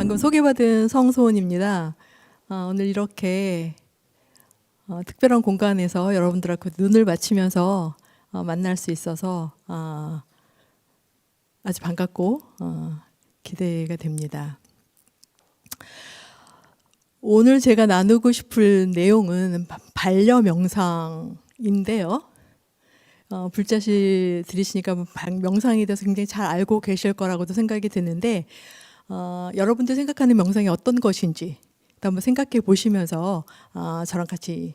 방금 소개받은 성소원입니다. 오늘 이렇게 특별한 공간에서 여러분들하고 눈을 맞추면서 만날 수 있어서 아주 반갑고 기대가 됩니다. 오늘 제가 나누고 싶은 내용은 반려 명상인데요. 불자씨 들으시니까 명상에 대해서 굉장히 잘 알고 계실 거라고도 생각이 드는데 여러분들 생각하는 명상이 어떤 것인지 한번 생각해 보시면서 저랑 같이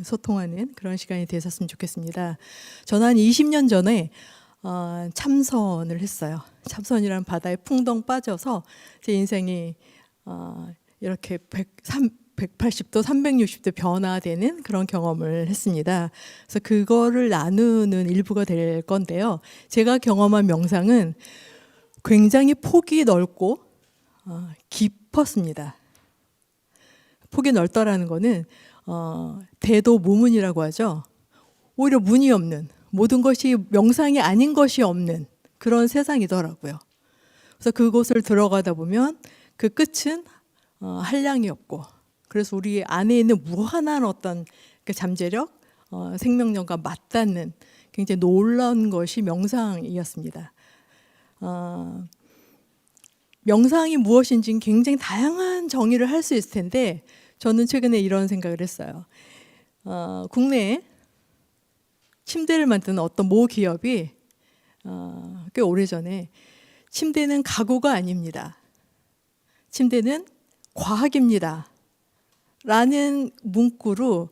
소통하는 그런 시간이 되셨으면 좋겠습니다. 저는 한 20년 전에 참선을 했어요. 참선이라는 바다에 풍덩 빠져서 제 인생이 이렇게 180도, 360도 변화되는 그런 경험을 했습니다. 그래서 그거를 나누는 일부가 될 건데요. 제가 경험한 명상은 굉장히 폭이 넓고 깊었습니다. 폭이 넓다라는 거는 대도무문이라고 하죠. 오히려 문이 없는, 모든 것이 명상이 아닌 것이 없는 그런 세상이더라고요. 그래서 그곳을 들어가다 보면 그 끝은 한량이 없고, 그래서 우리 안에 있는 무한한 어떤 그 잠재력, 생명력과 맞닿는 굉장히 놀라운 것이 명상이었습니다. 명상이 무엇인지 굉장히 다양한 정의를 할 수 있을 텐데 저는 최근에 이런 생각을 했어요. 국내에 침대를 만드는 어떤 모 기업이 꽤 오래전에 침대는 가구가 아닙니다. 침대는 과학입니다. 라는 문구로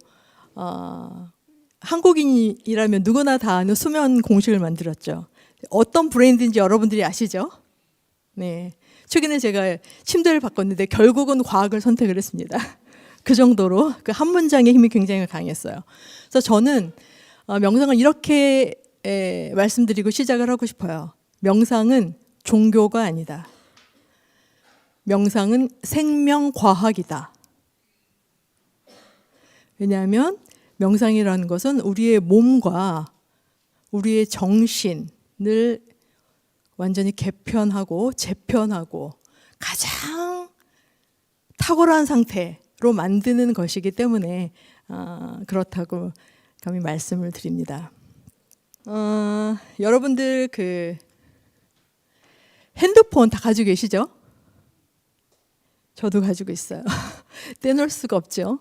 한국인이라면 누구나 다 아는 수면 공식을 만들었죠. 어떤 브랜드인지 여러분들이 아시죠? 네. 최근에 제가 침대를 바꿨는데 결국은 과학을 선택을 했습니다. 그 정도로 그 한 문장의 힘이 굉장히 강했어요. 그래서 저는 명상을 이렇게 말씀드리고 시작을 하고 싶어요. 명상은 종교가 아니다. 명상은 생명과학이다. 왜냐하면 명상이라는 것은 우리의 몸과 우리의 정신을 완전히 개편하고 재편하고 가장 탁월한 상태로 만드는 것이기 때문에 그렇다고 감히 말씀을 드립니다. 여러분들 그 핸드폰 다 가지고 계시죠? 저도 가지고 있어요. 떼놓을 수가 없죠.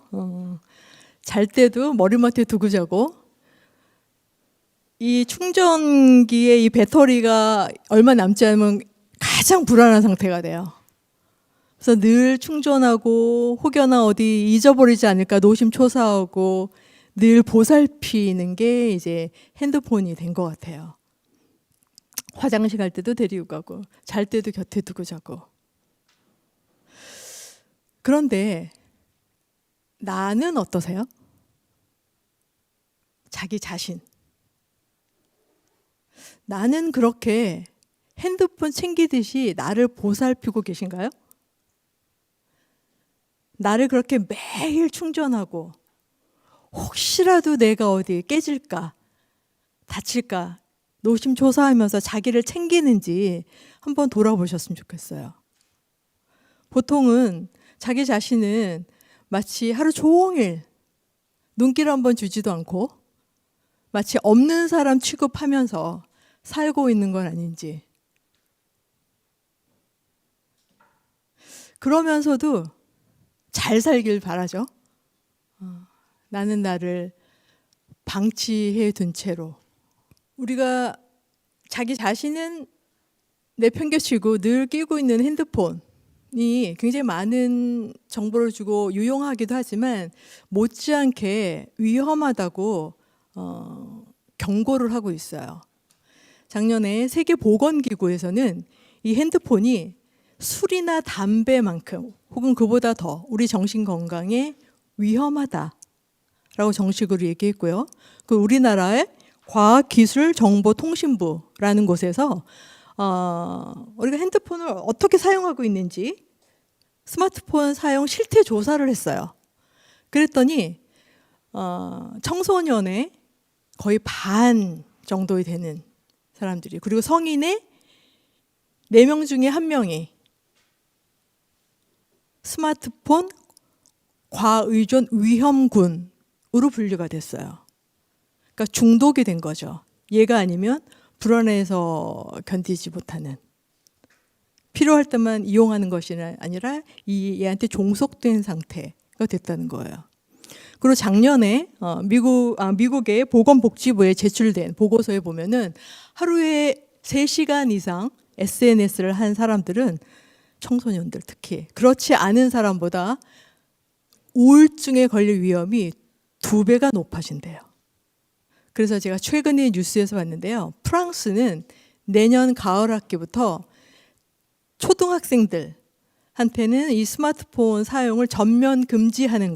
잘 때도 머리맡에 두고 자고, 이 충전기의 이 배터리가 얼마 남지 않으면 가장 불안한 상태가 돼요. 그래서 늘 충전하고 혹여나 어디 잊어버리지 않을까 노심초사하고 늘 보살피는 게 이제 핸드폰이 된 것 같아요. 화장실 갈 때도 데리고 가고 잘 때도 곁에 두고 자고. 그런데 나는 어떠세요? 자기 자신. 나는 그렇게 핸드폰 챙기듯이 나를 보살피고 계신가요? 나를 그렇게 매일 충전하고 혹시라도 내가 어디 깨질까, 다칠까 노심초사하면서 자기를 챙기는지 한번 돌아보셨으면 좋겠어요. 보통은 자기 자신은 마치 하루 종일 눈길 한번 주지도 않고 마치 없는 사람 취급하면서 살고 있는 건 아닌지. 그러면서도 잘 살길 바라죠. 나는 나를 방치해 둔 채로. 우리가 자기 자신은 내팽개치고 늘 끼고 있는 핸드폰이 굉장히 많은 정보를 주고 유용하기도 하지만 못지않게 위험하다고 경고를 하고 있어요. 작년에 세계보건기구에서는 이 핸드폰이 술이나 담배만큼 혹은 그보다 더 우리 정신 건강에 위험하다라고 정식으로 얘기했고요. 그 우리나라의 과학기술정보통신부라는 곳에서 우리가 핸드폰을 어떻게 사용하고 있는지 스마트폰 사용 실태 조사를 했어요. 그랬더니 청소년의 거의 반 정도 되는 사람들이, 그리고 성인의 4명 중에 1명이 스마트폰 과의존 위험군으로 분류가 됐어요. 그러니까 중독이 된 거죠. 얘가 아니면 불안해서 견디지 못하는. 필요할 때만 이용하는 것이 아니라 얘한테 종속된 상태가 됐다는 거예요. 그리고 작년에 미국의 보건복지부에 제출된 보고서에 보면은 하루에 3시간 이상 SNS를 한 사람들은 청소년들 특히 그렇지 않은 사람보다 우울증에 걸릴 위험이 2배가 높아진대요. 그래서 제가 최근에 뉴스에서 봤는데요. 프랑스는 내년 가을 학기부터 초등학생들한테는 이 스마트폰 사용을 전면 금지하는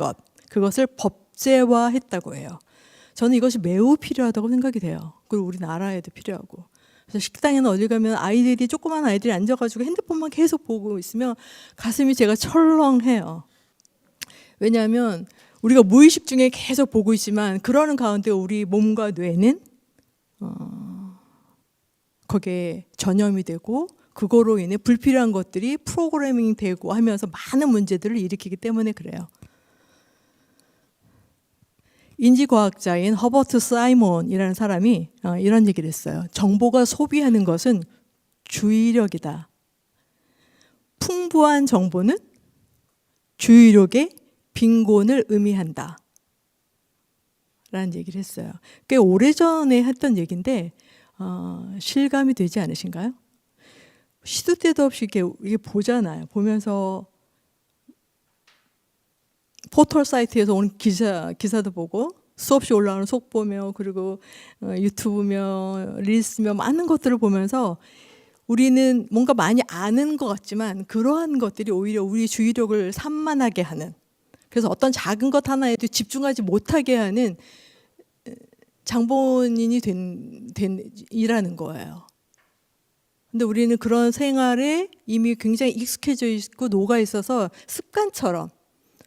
그것을 법제화했다고 해요. 저는 이것이 매우 필요하다고 생각이 돼요. 그리고 우리나라에도 필요하고. 그래서 식당에는 어디 가면 조그만 아이들이 앉아가지고 핸드폰만 계속 보고 있으면 가슴이 제가 철렁해요. 왜냐하면 우리가 무의식 중에 계속 보고 있지만 그러는 가운데 우리 몸과 뇌는 거기에 전염이 되고 그거로 인해 불필요한 것들이 프로그래밍 되고 하면서 많은 문제들을 일으키기 때문에 그래요. 인지과학자인 허버트 사이몬이라는 사람이 이런 얘기를 했어요. 정보가 소비하는 것은 주의력이다. 풍부한 정보는 주의력의 빈곤을 의미한다. 라는 얘기를 했어요. 꽤 오래전에 했던 얘기인데 실감이 되지 않으신가요? 시도 때도 없이 이게 보잖아요. 보면서 포털 사이트에서 오는 기사도 보고 수없이 올라오는 속보며 그리고 유튜브며 릴스며 많은 것들을 보면서 우리는 뭔가 많이 아는 것 같지만 그러한 것들이 오히려 우리 주의력을 산만하게 하는, 그래서 어떤 작은 것 하나에도 집중하지 못하게 하는 장본인이 이라는 거예요. 근데 우리는 그런 생활에 이미 굉장히 익숙해져 있고 녹아 있어서 습관처럼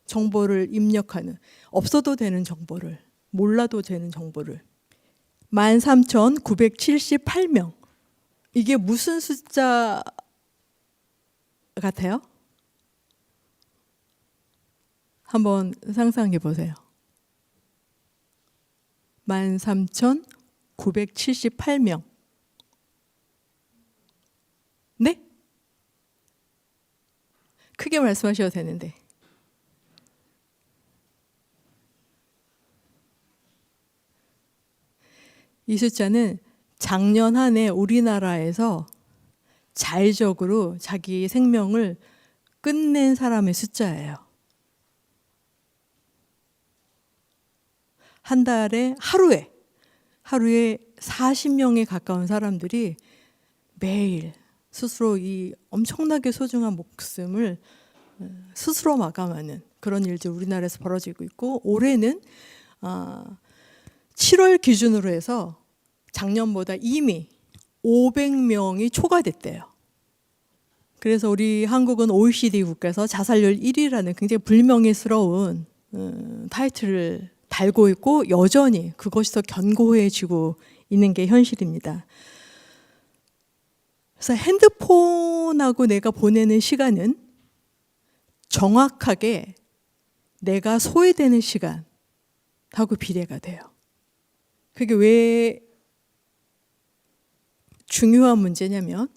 정보를 입력하는, 없어도 되는 정보를, 몰라도 되는 정보를. 13,978명. 이게 무슨 숫자 같아요? 한번 상상해 보세요. 13,978명. 네? 크게 말씀하셔도 되는데. 이 숫자는 작년 한 해 우리나라에서 자의적으로 자기 생명을 끝낸 사람의 숫자예요. 한 달에 하루에 40명에 가까운 사람들이 매일 스스로 이 엄청나게 소중한 목숨을 스스로 마감하는 그런 일들이 우리나라에서 벌어지고 있고, 올해는 7월 기준으로 해서 작년보다 이미 500명이 초과됐대요. 그래서 우리 한국은 OECD 국가에서 자살률 1위라는 굉장히 불명예스러운 타이틀을 달고 있고 여전히 그것이 더 견고해지고 있는 게 현실입니다. 그래서 핸드폰하고 내가 보내는 시간은 정확하게 내가 소외되는 시간하고 비례가 돼요. 그게 왜 중요한 문제냐면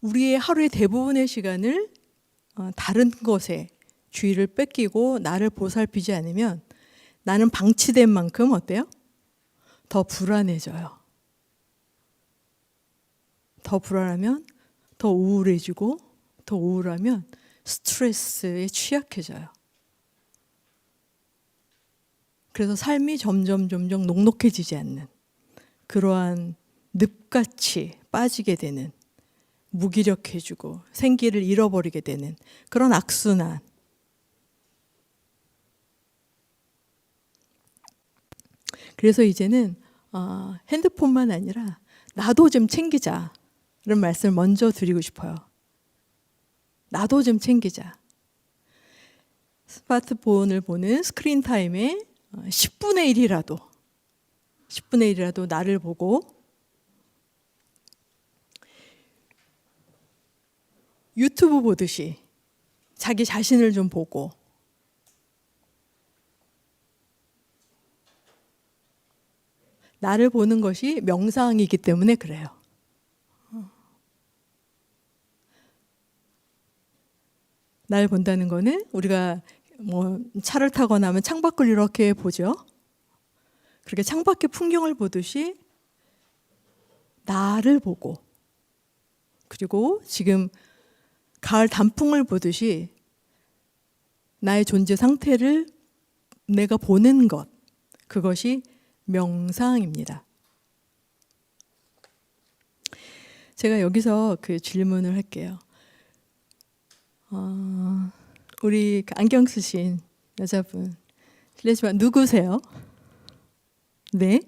우리의 하루의 대부분의 시간을 다른 것에 주의를 뺏기고 나를 보살피지 않으면 나는 방치된 만큼 어때요? 더 불안해져요. 더 불안하면 더 우울해지고, 더 우울하면 스트레스에 취약해져요. 그래서 삶이 점점 녹록해지지 않는 그러한 늪같이 빠지게 되는, 무기력해지고 생기를 잃어버리게 되는 그런 악순환. 그래서 이제는 핸드폰만 아니라 나도 좀 챙기자 이런 말씀을 먼저 드리고 싶어요. 나도 좀 챙기자. 스마트폰을 보는 스크린 타임의 10분의 1이라도 나를 보고 유튜브 보듯이 자기 자신을 좀 보고 나를 보는 것이 명상이기 때문에 그래요. 나를 본다는 거는 우리가 뭐 차를 타거나 하면 창밖을 이렇게 보죠. 그렇게 창밖의 풍경을 보듯이 나를 보고, 그리고 지금 가을 단풍을 보듯이 나의 존재 상태를 내가 보는 것, 그것이 명상입니다. 제가 여기서 그 질문을 할게요. 우리 안경 쓰신 여자분, 실례지만 누구세요? 네?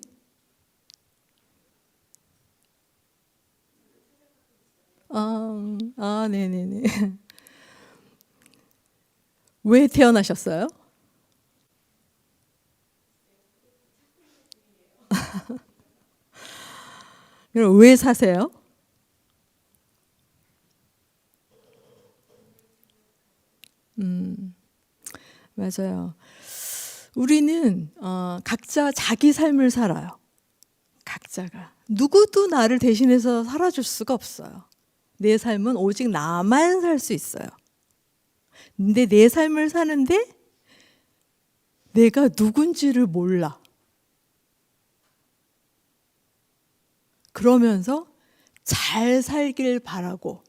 네네네. 왜 태어나셨어요? 그럼 왜 사세요? 맞아요. 우리는 각자 자기 삶을 살아요. 각자가. 누구도 나를 대신해서 살아줄 수가 없어요. 내 삶은 오직 나만 살 수 있어요. 근데 내 삶을 사는데 내가 누군지를 몰라. 그러면서 잘 살길 바라고,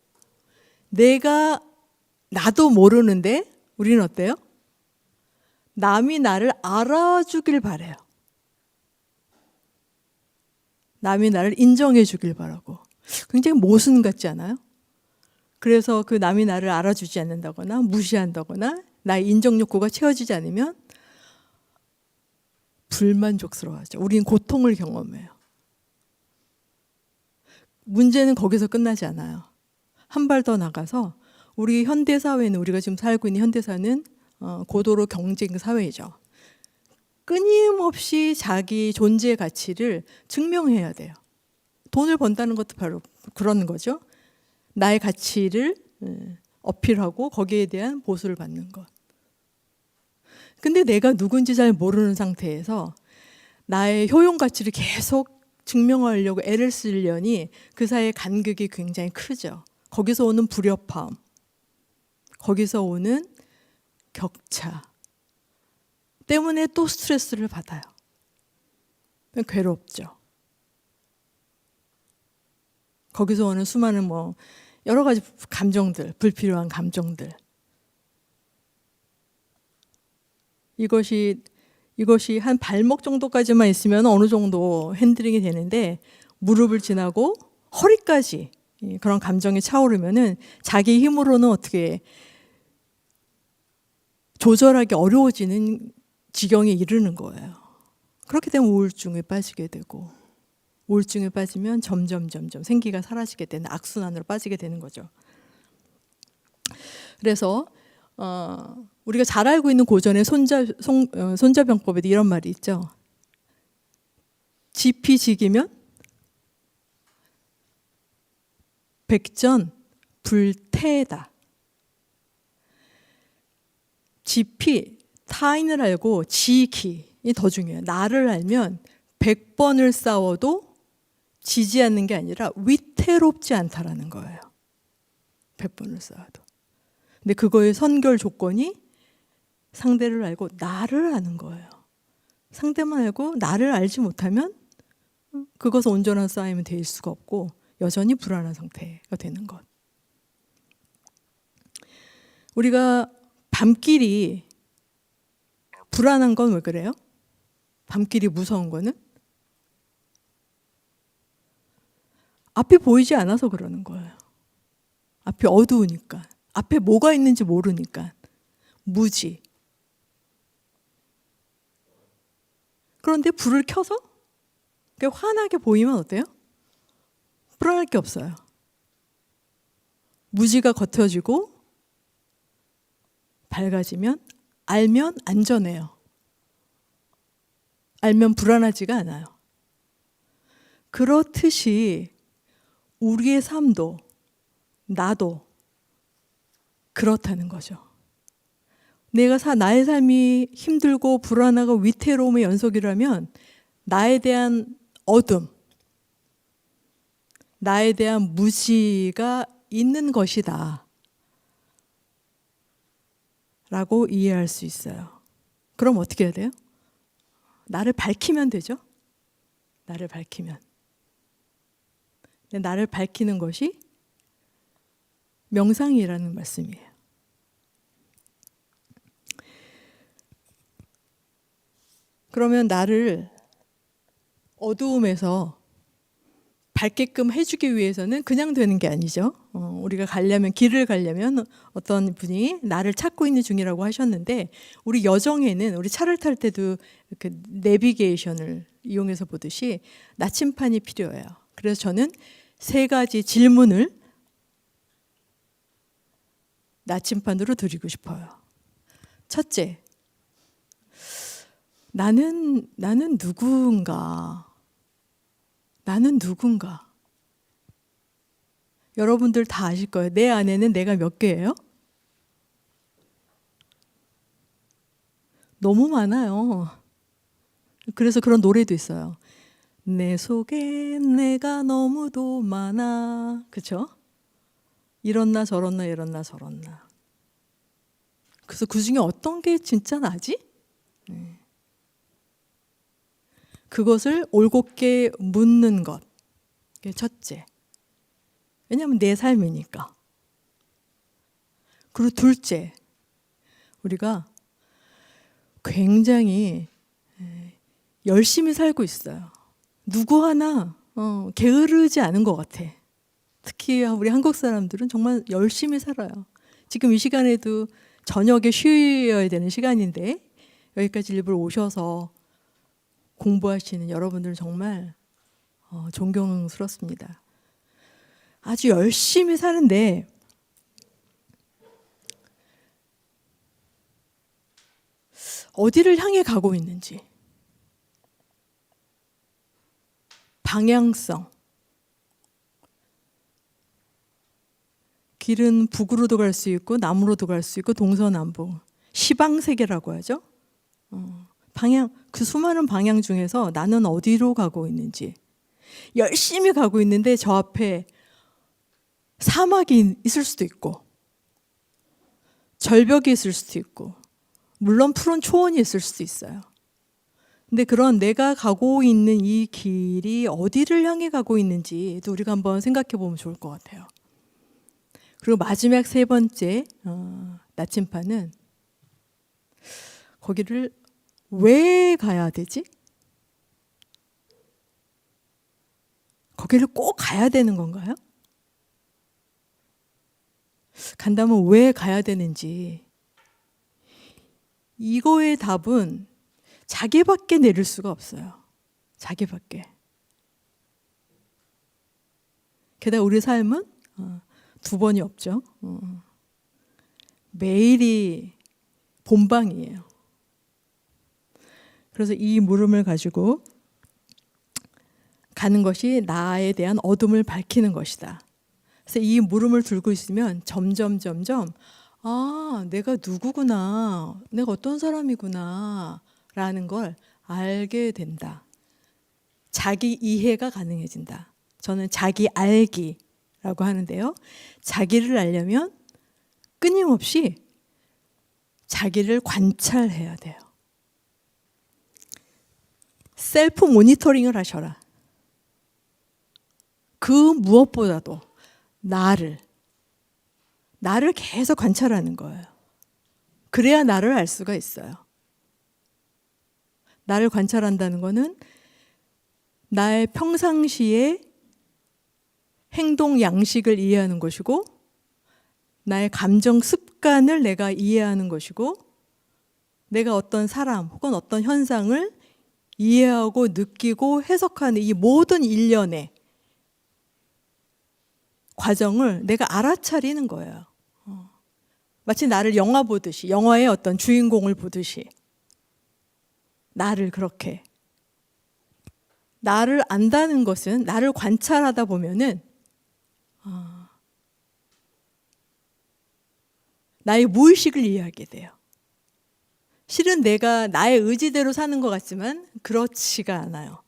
나도 모르는데 우리는 어때요? 남이 나를 알아주길 바래요. 남이 나를 인정해 주길 바라고. 굉장히 모순 같지 않아요? 그래서 그 남이 나를 알아주지 않는다거나 무시한다거나 나의 인정 욕구가 채워지지 않으면 불만족스러워하죠. 우리는 고통을 경험해요. 문제는 거기서 끝나지 않아요. 한 발 더 나가서 우리 현대사회는, 우리가 지금 살고 있는 현대사는 고도로 경쟁 사회이죠. 끊임없이 자기 존재 가치를 증명해야 돼요. 돈을 번다는 것도 바로 그런 거죠. 나의 가치를 어필하고 거기에 대한 보수를 받는 것. 근데 내가 누군지 잘 모르는 상태에서 나의 효용 가치를 계속 증명하려고 애를 쓰려니 그 사이의 간극이 굉장히 크죠. 거기서 오는 불협화음, 거기서 오는 격차 때문에 또 스트레스를 받아요. 괴롭죠. 거기서 오는 수많은 여러 가지 감정들, 불필요한 감정들. 이것이 한 발목 정도까지만 있으면 어느 정도 핸들링이 되는데, 무릎을 지나고 허리까지 그런 감정이 차오르면은 자기 힘으로는 어떻게 조절하기 어려워지는 지경에 이르는 거예요. 그렇게 되면 우울증에 빠지게 되고, 우울증에 빠지면 점점 생기가 사라지게 되는 악순환으로 빠지게 되는 거죠. 그래서 우리가 잘 알고 있는 고전의 손자병법에도 이런 말이 있죠. 지피지기면 백전불태다. 지피, 타인을 알고 지기이 더 중요해요. 나를 알면 100번을 싸워도 지지 않는 게 아니라 위태롭지 않다라는 거예요. 100번을 싸워도. 근데 그거의 선결 조건이 상대를 알고 나를 아는 거예요. 상대만 알고 나를 알지 못하면 그것은 온전한 싸움이 될 수가 없고 여전히 불안한 상태가 되는 것. 우리가 밤길이 불안한 건 왜 그래요? 밤길이 무서운 거는 앞이 보이지 않아서 그러는 거예요. 앞이 어두우니까, 앞에 뭐가 있는지 모르니까, 무지. 그런데 불을 켜서 환하게 보이면 어때요? 불안할 게 없어요. 무지가 겉어지고 밝아지면, 알면 안전해요. 알면 불안하지가 않아요. 그렇듯이 우리의 삶도, 나도 그렇다는 거죠. 나의 삶이 힘들고 불안하고 위태로움의 연속이라면 나에 대한 어둠, 나에 대한 무지가 있는 것이다 라고 이해할 수 있어요. 그럼 어떻게 해야 돼요? 나를 밝히면 되죠. 나를 밝히면. 근데 나를 밝히는 것이 명상이라는 말씀이에요. 그러면 나를 어두움에서 밝게끔 해주기 위해서는 그냥 되는 게 아니죠. 우리가 길을 가려면 어떤 분이 나를 찾고 있는 중이라고 하셨는데, 우리 여정에는 우리 차를 탈 때도 이렇게 내비게이션을 이용해서 보듯이 나침판이 필요해요. 그래서 저는 3가지 질문을 나침판으로 드리고 싶어요. 첫째, 나는 누구인가? 나는 누군가? 여러분들 다 아실 거예요. 내 안에는 내가 몇 개예요? 너무 많아요. 그래서 그런 노래도 있어요. 내 속에 내가 너무도 많아. 그렇죠? 이렇나 저렇나 이렇나 저렇나. 그래서 그중에 어떤 게 진짜 나지? 그것을 올곧게 묻는 것. 그게 첫째. 왜냐하면 내 삶이니까. 그리고 둘째, 우리가 굉장히 열심히 살고 있어요. 누구 하나 게으르지 않은 것 같아. 특히 우리 한국 사람들은 정말 열심히 살아요. 지금 이 시간에도 저녁에 쉬어야 되는 시간인데 여기까지 일부러 오셔서 공부하시는 여러분들 정말 존경스럽습니다. 아주 열심히 사는데 어디를 향해 가고 있는지, 방향성, 길은 북으로도 갈 수 있고 남으로도 갈 수 있고 동서남북, 시방세계라고 하죠. 그 수많은 방향 중에서 나는 어디로 가고 있는지, 열심히 가고 있는데 저 앞에 사막이 있을 수도 있고 절벽이 있을 수도 있고 물론 푸른 초원이 있을 수도 있어요. 근데 그런 내가 가고 있는 이 길이 어디를 향해 가고 있는지도 우리가 한번 생각해 보면 좋을 것 같아요. 그리고 마지막 3번째 나침판은 거기를 왜 가야 되지? 거기를 꼭 가야 되는 건가요? 간다면 왜 가야 되는지, 이거의 답은 자기밖에 내릴 수가 없어요. 자기밖에. 게다가 우리 삶은 2번이 없죠. 매일이 본방이에요. 그래서 이 물음을 가지고 가는 것이 나에 대한 어둠을 밝히는 것이다. 그래서 이 물음을 들고 있으면 점점 내가 누구구나, 내가 어떤 사람이구나 라는 걸 알게 된다. 자기 이해가 가능해진다. 저는 자기 알기라고 하는데요. 자기를 알려면 끊임없이 자기를 관찰해야 돼요. 셀프 모니터링을 하셔라. 그 무엇보다도 나를 계속 관찰하는 거예요. 그래야 나를 알 수가 있어요. 나를 관찰한다는 거는 나의 평상시의 행동 양식을 이해하는 것이고, 나의 감정 습관을 내가 이해하는 것이고, 내가 어떤 사람 혹은 어떤 현상을 이해하고 느끼고 해석하는 이 모든 일련의 과정을 내가 알아차리는 거예요. 마치 나를 영화 보듯이, 영화의 어떤 주인공을 보듯이 나를 그렇게, 나를 안다는 것은 나를 관찰하다 보면은 나의 무의식을 이해하게 돼요. 실은 내가 나의 의지대로 사는 것 같지만 그렇지가 않아요.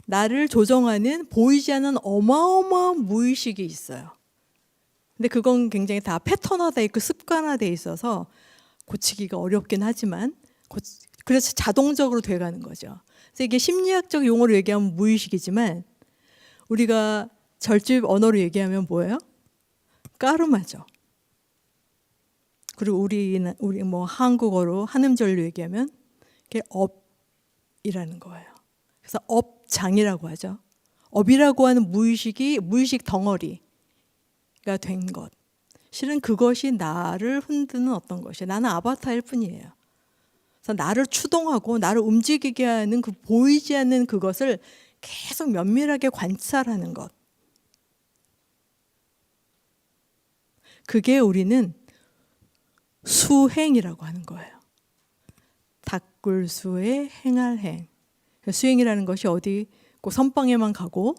나를 조정하는 보이지 않는 어마어마한 무의식이 있어요. 근데 그건 굉장히 다 패턴화되어 있고 습관화되어 있어서 고치기가 어렵긴 하지만 그래서 자동적으로 돼가는 거죠. 그래서 이게 심리학적 용어로 얘기하면 무의식이지만 우리가 절집 언어로 얘기하면 뭐예요? 까르마죠. 그리고 우리 뭐 한국어로 한음절로 얘기하면 이게 업이라는 거예요. 그래서 업장이라고 하죠. 업이라고 하는 무의식이 무의식 덩어리가 된 것. 실은 그것이 나를 흔드는 어떤 것이에요. 나는 아바타일 뿐이에요. 그래서 나를 추동하고 나를 움직이게 하는 그 보이지 않는 그것을 계속 면밀하게 관찰하는 것. 그게 우리는 수행이라고 하는 거예요. 닭굴수의 행할 행. 수행이라는 것이 어디 꼭 선방에만 가고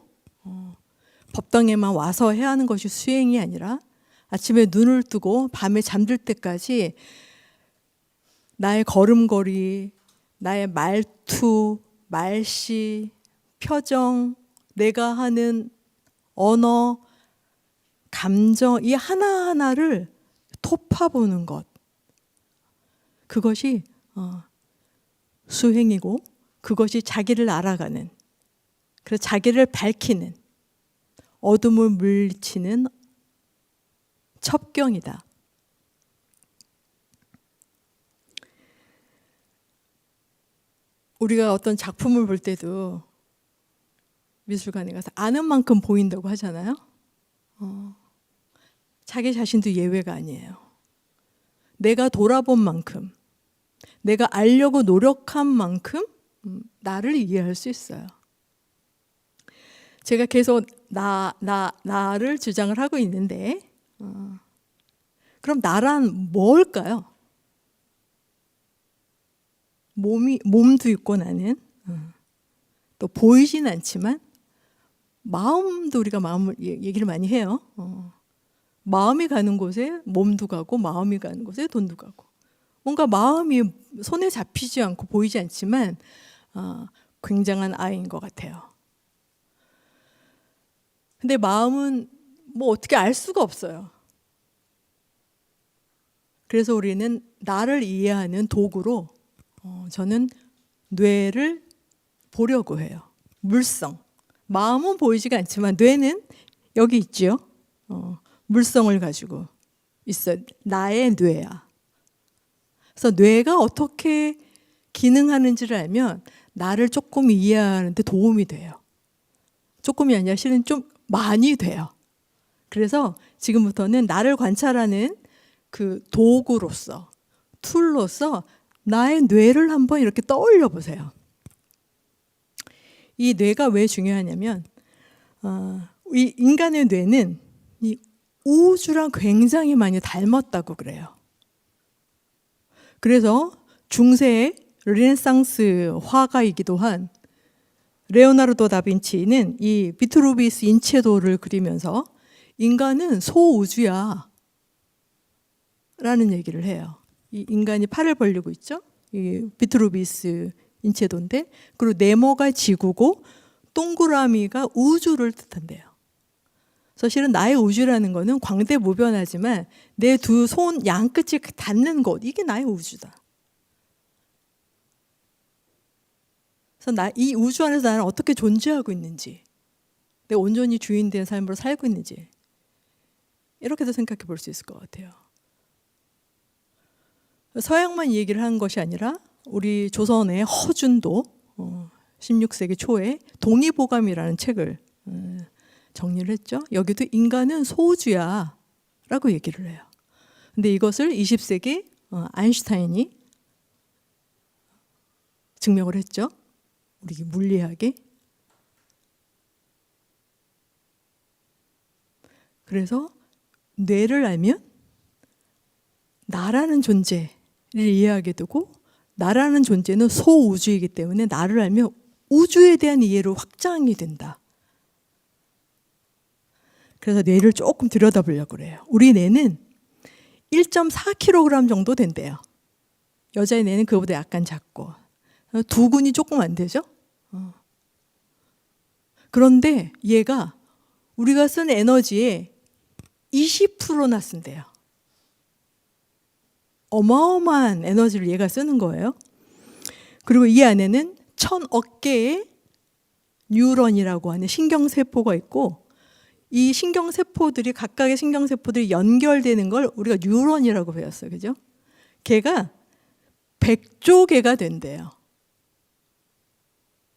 법당에만 와서 해야 하는 것이 수행이 아니라 아침에 눈을 뜨고 밤에 잠들 때까지 나의 걸음걸이, 나의 말투, 말씨, 표정, 내가 하는 언어, 감정 이 하나하나를 토파보는 것. 그것이 수행이고 그것이 자기를 알아가는, 그래서 자기를 밝히는, 어둠을 물리치는 첩경이다. 우리가 어떤 작품을 볼 때도 미술관에 가서 아는 만큼 보인다고 하잖아요. 자기 자신도 예외가 아니에요. 내가 돌아본 만큼, 내가 알려고 노력한 만큼 나를 이해할 수 있어요. 제가 계속 나를 주장을 하고 있는데 그럼 나란 뭘까요? 몸도 있고 나는 또 보이진 않지만 마음도 우리가 마음을 얘기를 많이 해요. 마음이 가는 곳에 몸도 가고 마음이 가는 곳에 돈도 가고 뭔가 마음이 손에 잡히지 않고 보이지 않지만 굉장한 아이인 것 같아요. 근데 마음은 뭐 어떻게 알 수가 없어요. 그래서 우리는 나를 이해하는 도구로 저는 뇌를 보려고 해요. 물성. 마음은 보이지가 않지만 뇌는 여기 있지요. 물성을 가지고 있어요. 나의 뇌야. 그래서 뇌가 어떻게 기능하는지를 알면 나를 조금 이해하는 데 도움이 돼요. 조금이 아니라 실은 좀 많이 돼요. 그래서 지금부터는 나를 관찰하는 그 도구로서, 툴로서 나의 뇌를 한번 이렇게 떠올려 보세요. 이 뇌가 왜 중요하냐면 이 인간의 뇌는 이 우주랑 굉장히 많이 닮았다고 그래요. 그래서 중세의 르네상스 화가이기도 한 레오나르도 다빈치는 이 비트루비우스 인체도를 그리면서 인간은 소우주야 라는 얘기를 해요. 이 인간이 팔을 벌리고 있죠. 이 비트루비우스 인체도인데, 그리고 네모가 지구고 동그라미가 우주를 뜻한대요. 사실은 나의 우주라는 거는 광대무변하지만 내 두 손 양끝이 닿는 곳, 이게 나의 우주다. 그래서 이 우주 안에서 나는 어떻게 존재하고 있는지, 내가 온전히 주인된 삶으로 살고 있는지, 이렇게도 생각해 볼 수 있을 것 같아요. 서양만 얘기를 하는 것이 아니라 우리 조선의 허준도 16세기 초에 동의보감이라는 책을 정리를 했죠. 여기도 인간은 소우주야 라고 얘기를 해요. 근데 이것을 20세기 아인슈타인이 증명을 했죠. 우리 물리학이. 그래서 뇌를 알면 나라는 존재를 이해하게 되고, 나라는 존재는 소우주이기 때문에 나를 알면 우주에 대한 이해로 확장이 된다. 그래서 뇌를 조금 들여다보려고 그래요. 우리 뇌는 1.4kg 정도 된대요. 여자의 뇌는 그거보다 약간 작고 두근이 조금 안 되죠? 그런데 얘가 우리가 쓴 에너지의 20%나 쓴대요. 어마어마한 에너지를 얘가 쓰는 거예요. 그리고 이 안에는 1000억 개의 뉴런이라고 하는 신경세포가 있고, 이 신경세포들이, 각각의 신경세포들이 연결되는 걸 우리가 뉴런이라고 배웠어요. 그죠? 걔가 100조 개가 된대요.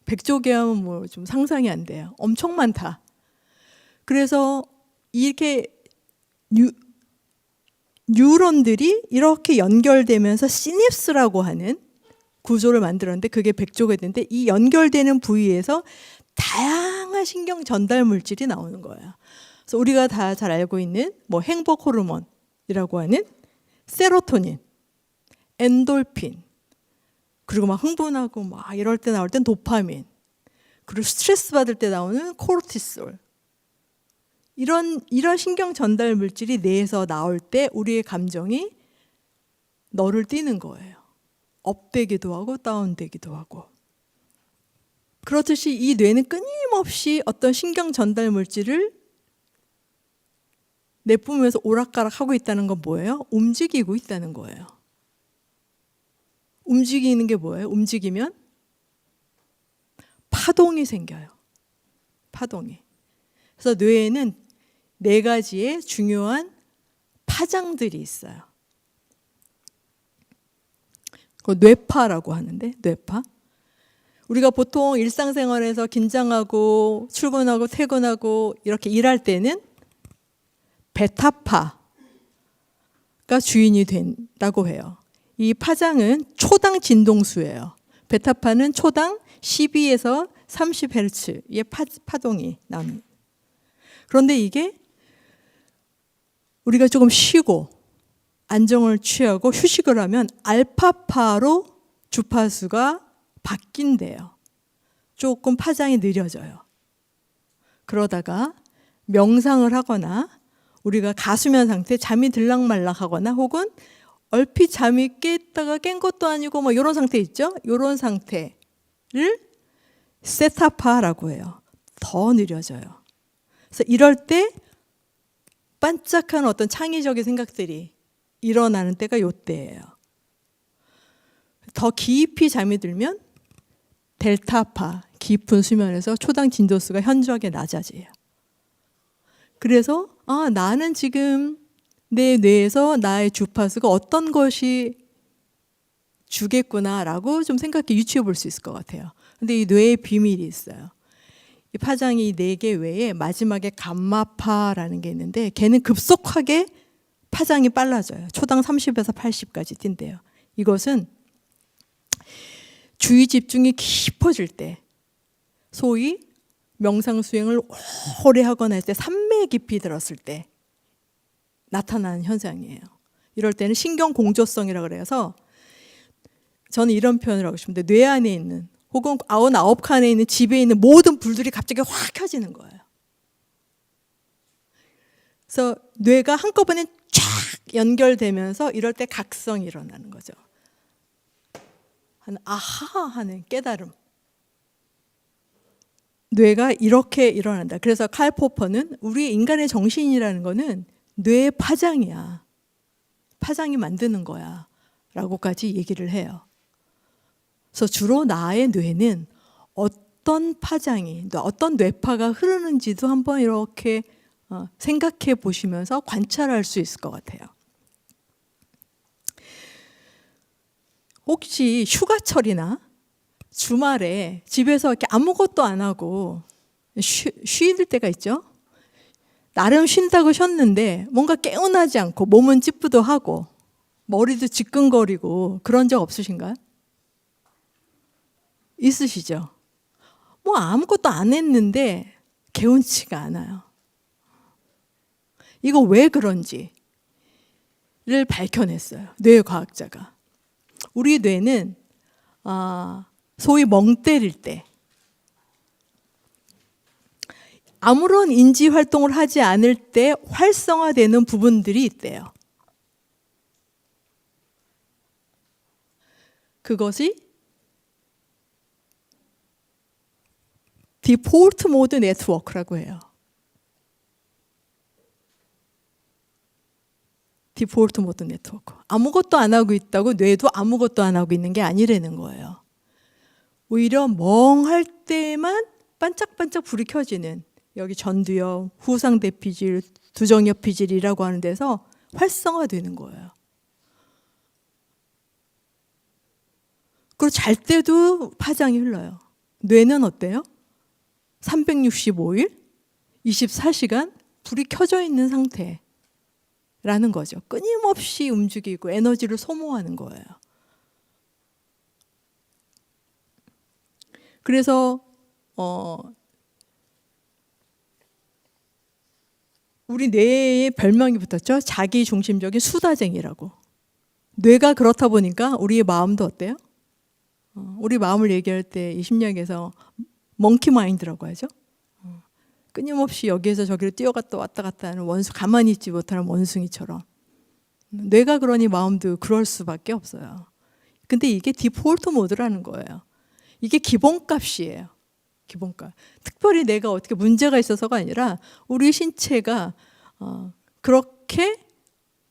100조 개 하면 뭐 좀 상상이 안 돼요. 엄청 많다. 그래서 이렇게 뉴런들이 이렇게 연결되면서 시냅스라고 하는 구조를 만들었는데, 그게 100조가 되는데, 이 연결되는 부위에서 다양한 신경 전달 물질이 나오는 거예요. 그래서 우리가 다 잘 알고 있는 뭐 행복 호르몬이라고 하는 세로토닌, 엔돌핀, 그리고 막 흥분하고 막 이럴 때 나올 땐 도파민, 그리고 스트레스 받을 때 나오는 코르티솔, 이런 신경 전달 물질이 뇌에서 나올 때 우리의 감정이 너를 띄는 거예요. 업되기도 하고 다운되기도 하고. 그렇듯이 이 뇌는 끊임없이 어떤 신경 전달 물질을 내뿜으면서 오락가락 하고 있다는 건 뭐예요? 움직이고 있다는 거예요. 움직이는 게 뭐예요? 움직이면 파동이 생겨요. 파동이. 그래서 뇌에는 4가지의 중요한 파장들이 있어요. 뇌파라고 하는데, 뇌파. 우리가 보통 일상생활에서 긴장하고 출근하고 퇴근하고 이렇게 일할 때는 베타파가 주인이 된다고 해요. 이 파장은 초당 진동수예요. 베타파는 초당 12에서 30Hz의 파동이 납니다. 그런데 이게 우리가 조금 쉬고 안정을 취하고 휴식을 하면 알파파로 주파수가 바뀐대요. 조금 파장이 느려져요. 그러다가 명상을 하거나 우리가 가수면 상태, 잠이 들락말락 하거나 혹은 얼핏 잠이 깼다가 깬 것도 아니고 뭐 이런 상태 있죠? 이런 상태를 세타파라고 해요. 더 느려져요. 그래서 이럴 때 반짝하는 어떤 창의적인 생각들이 일어나는 때가 이때예요. 더 깊이 잠이 들면 델타파, 깊은 수면에서 초당 진도수가 현저하게 낮아져요. 그래서 나는 지금 내 뇌에서 나의 주파수가 어떤 것이 주겠구나라고 좀 생각해 유추해 볼 수 있을 것 같아요. 근데 이 뇌의 비밀이 있어요. 이 파장이 4개 외에 마지막에 감마파라는 게 있는데, 걔는 급속하게 파장이 빨라져요. 초당 30에서 80까지 뛴대요. 이것은 주의 집중이 깊어질 때, 소위 명상 수행을 오래 하거나 할 때, 산매 깊이 들었을 때 나타나는 현상이에요. 이럴 때는 신경 공조성이라고 그래서 저는 이런 표현을 하고 싶은데, 뇌 안에 있는 혹은 99칸에 있는 집에 있는 모든 불들이 갑자기 확 켜지는 거예요. 그래서 뇌가 한꺼번에 쫙 연결되면서 이럴 때 각성이 일어나는 거죠. 아하 하는 깨달음. 뇌가 이렇게 일어난다. 그래서 칼 포퍼는 우리 인간의 정신이라는 거는 뇌의 파장이야. 파장이 만드는 거야. 라고까지 얘기를 해요. 그래서 주로 나의 뇌는 어떤 파장이, 어떤 뇌파가 흐르는지도 한번 이렇게 생각해 보시면서 관찰할 수 있을 것 같아요. 혹시 휴가철이나 주말에 집에서 이렇게 아무것도 안 하고 쉬들 때가 있죠? 나름 쉰다고 쉬었는데 뭔가 개운하지 않고 몸은 찌뿌둥하고 머리도 지끈거리고 그런 적 없으신가요? 있으시죠? 뭐 아무것도 안 했는데 개운치가 않아요. 이거 왜 그런지를 밝혀냈어요. 뇌과학자가. 우리 뇌는 소위 멍 때릴 때 아무런 인지 활동을 하지 않을 때 활성화되는 부분들이 있대요. 그것이 디폴트 모드 네트워크라고 해요. 디폴트 모드 네트워크. 아무것도 안 하고 있다고 뇌도 아무것도 안 하고 있는 게 아니라는 거예요. 오히려 멍할 때만 반짝반짝 불이 켜지는, 여기 전두엽, 후상대피질, 두정엽피질이라고 하는 데서 활성화되는 거예요. 그리고 잘 때도 파장이 흘러요. 뇌는 어때요? 365일, 24시간 불이 켜져 있는 상태라는 거죠. 끊임없이 움직이고 에너지를 소모하는 거예요. 그래서 우리 뇌에 별명이 붙었죠. 자기중심적인 수다쟁이라고. 뇌가 그렇다 보니까 우리의 마음도 어때요? 우리 마음을 얘기할 때 이 심리학에서 멍키 마인드라고 하죠. 끊임없이 여기에서 저기로 뛰어갔다 왔다 갔다 하는 원수, 가만히 있지 못하는 원숭이처럼. 뇌가 그러니 마음도 그럴 수밖에 없어요. 근데 이게 디폴트 모드라는 거예요. 이게 기본값이에요. 기본값. 특별히 내가 어떻게 문제가 있어서가 아니라 우리 신체가 그렇게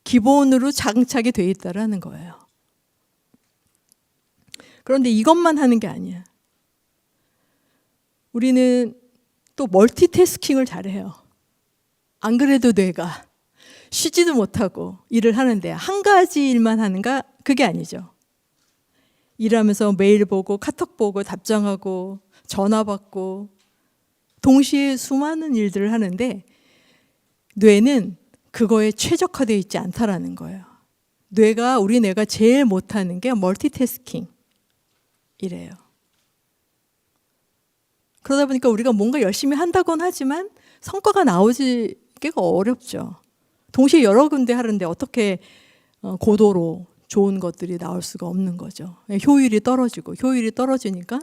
기본으로 장착이 돼 있다라는 거예요. 그런데 이것만 하는 게 아니야. 우리는 또 멀티태스킹을 잘해요. 안 그래도 뇌가 쉬지도 못하고 일을 하는데 한 가지 일만 하는가? 그게 아니죠. 일하면서 메일 보고 카톡 보고 답장하고 전화 받고 동시에 수많은 일들을 하는데 뇌는 그거에 최적화되어 있지 않다라는 거예요. 우리 뇌가 제일 못하는 게 멀티태스킹 이래요. 그러다 보니까 우리가 뭔가 열심히 한다곤 하지만 성과가 나오기가 어렵죠. 동시에 여러 군데 하는데 어떻게 고도로 좋은 것들이 나올 수가 없는 거죠. 효율이 떨어지고, 효율이 떨어지니까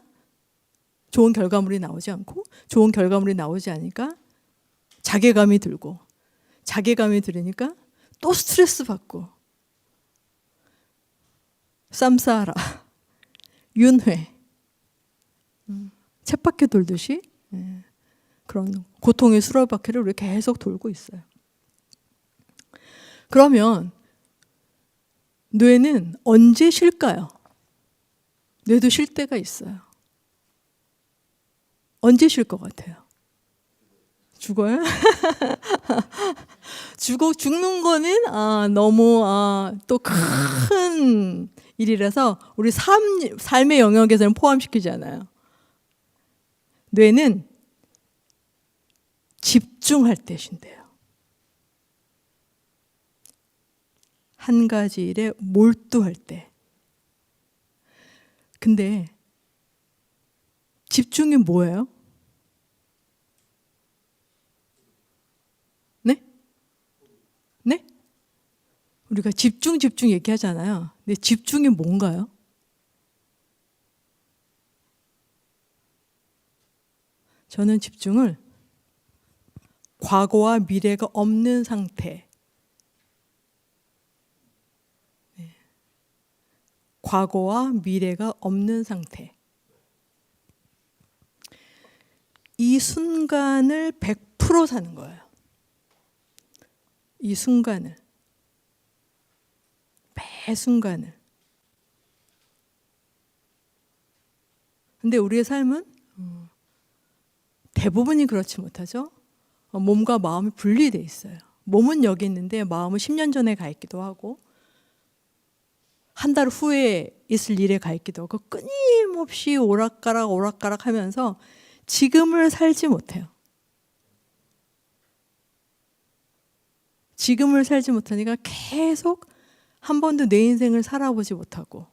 좋은 결과물이 나오지 않고, 좋은 결과물이 나오지 않으니까 자괴감이 들고, 자괴감이 들으니까 또 스트레스 받고, 쌈싸라, 윤회, 쳇바퀴 돌듯이 그런 고통의 수레바퀴를 우리 계속 돌고 있어요. 그러면 뇌는 언제 쉴까요? 뇌도 쉴 때가 있어요. 언제 쉴 것 같아요? 죽어요? 죽는 거는 너무 또 큰 일이라서 우리 삶의 영역에서는 포함시키지 않아요. 뇌는 집중할 때 쉰대요. 한 가지 일에 몰두할 때. 근데 집중이 뭐예요? 네? 네? 우리가 집중 얘기하잖아요. 근데 집중이 뭔가요? 저는 집중을 과거와 미래가 없는 상태, 과거와 미래가 없는 상태, 이 순간을 100% 사는 거예요. 이 순간을, 매 순간을. 근데 우리의 삶은 대부분이 그렇지 못하죠. 몸과 마음이 분리되어 있어요. 몸은 여기 있는데 마음은 10년 전에 가 있기도 하고 한 달 후에 있을 일에 가 있기도 하고 끊임없이 오락가락 하면서 지금을 살지 못해요. 지금을 살지 못하니까 계속 한 번도 내 인생을 살아보지 못하고,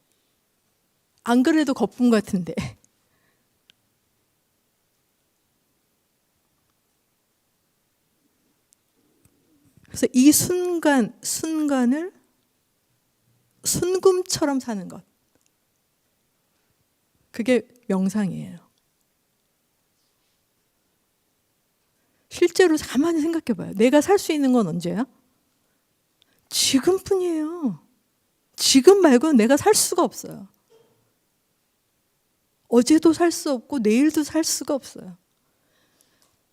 안 그래도 거품 같은데 그래서 이 순간을 순금처럼 사는 것, 그게 명상이에요. 실제로 가만히 생각해봐요. 내가 살 수 있는 건 언제야? 지금뿐이에요. 지금 말고는 내가 살 수가 없어요. 어제도 살 수 없고 내일도 살 수가 없어요.